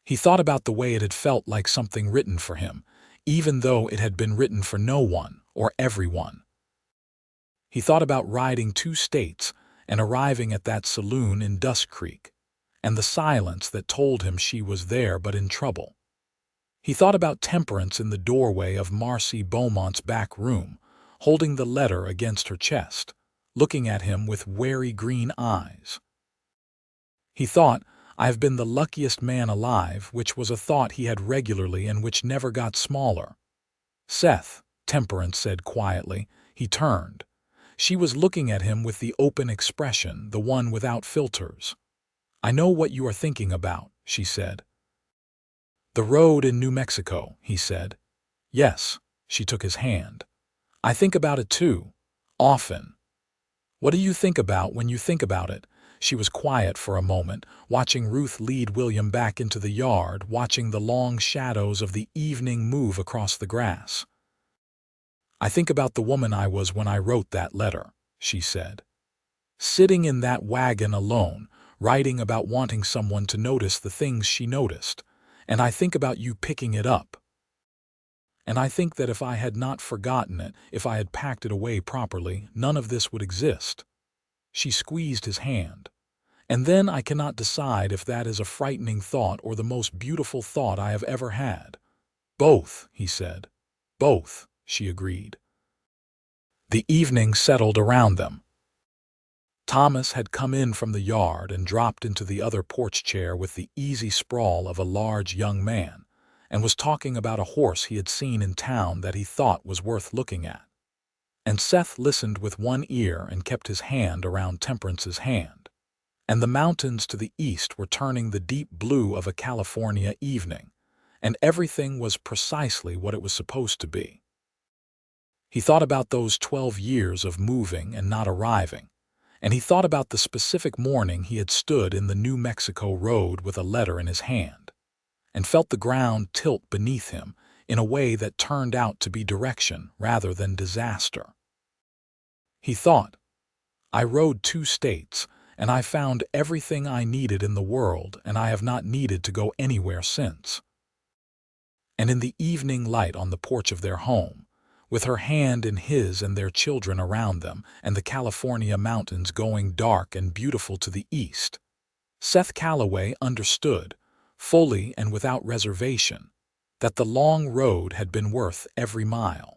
He thought about the way it had felt like something written for him, even though it had been written for no one or everyone. He thought about riding 2 states and arriving at that saloon in Dusk Creek, and the silence that told him she was there but in trouble. He thought about Temperance in the doorway of Marcy Beaumont's back room, holding the letter against her chest, looking at him with wary green eyes. He thought, "I've been the luckiest man alive," which was a thought he had regularly and which never got smaller. "Seth," Temperance said quietly. He turned. She was looking at him with the open expression, the one without filters. "I know what you are thinking about," she said. "The road in New Mexico," he said. "Yes," she took his hand. "I think about it too. Often." "What do you think about when you think about it?" She was quiet for a moment, watching Ruth lead William back into the yard, watching the long shadows of the evening move across the grass. "I think about the woman I was when I wrote that letter," she said. "Sitting in that wagon alone, writing about wanting someone to notice the things she noticed. And I think about you picking it up. And I think that if I had not forgotten it, if I had packed it away properly, none of this would exist." She squeezed his hand. "And then I cannot decide if that is a frightening thought or the most beautiful thought I have ever had." "Both," he said. "Both," she agreed. The evening settled around them. Thomas had come in from the yard and dropped into the other porch chair with the easy sprawl of a large young man, and was talking about a horse he had seen in town that he thought was worth looking at. And Seth listened with one ear and kept his hand around Temperance's hand. And the mountains to the east were turning the deep blue of a California evening, and everything was precisely what it was supposed to be. He thought about those 12 years of moving and not arriving, and he thought about the specific morning he had stood in the New Mexico road with a letter in his hand, and felt the ground tilt beneath him in a way that turned out to be direction rather than disaster. He thought, "I rode 2 states, and I found everything I needed in the world, and I have not needed to go anywhere since." And in the evening light on the porch of their home, with her hand in his and their children around them, and the California mountains going dark and beautiful to the east, Seth Calloway understood, fully and without reservation, that the long road had been worth every mile.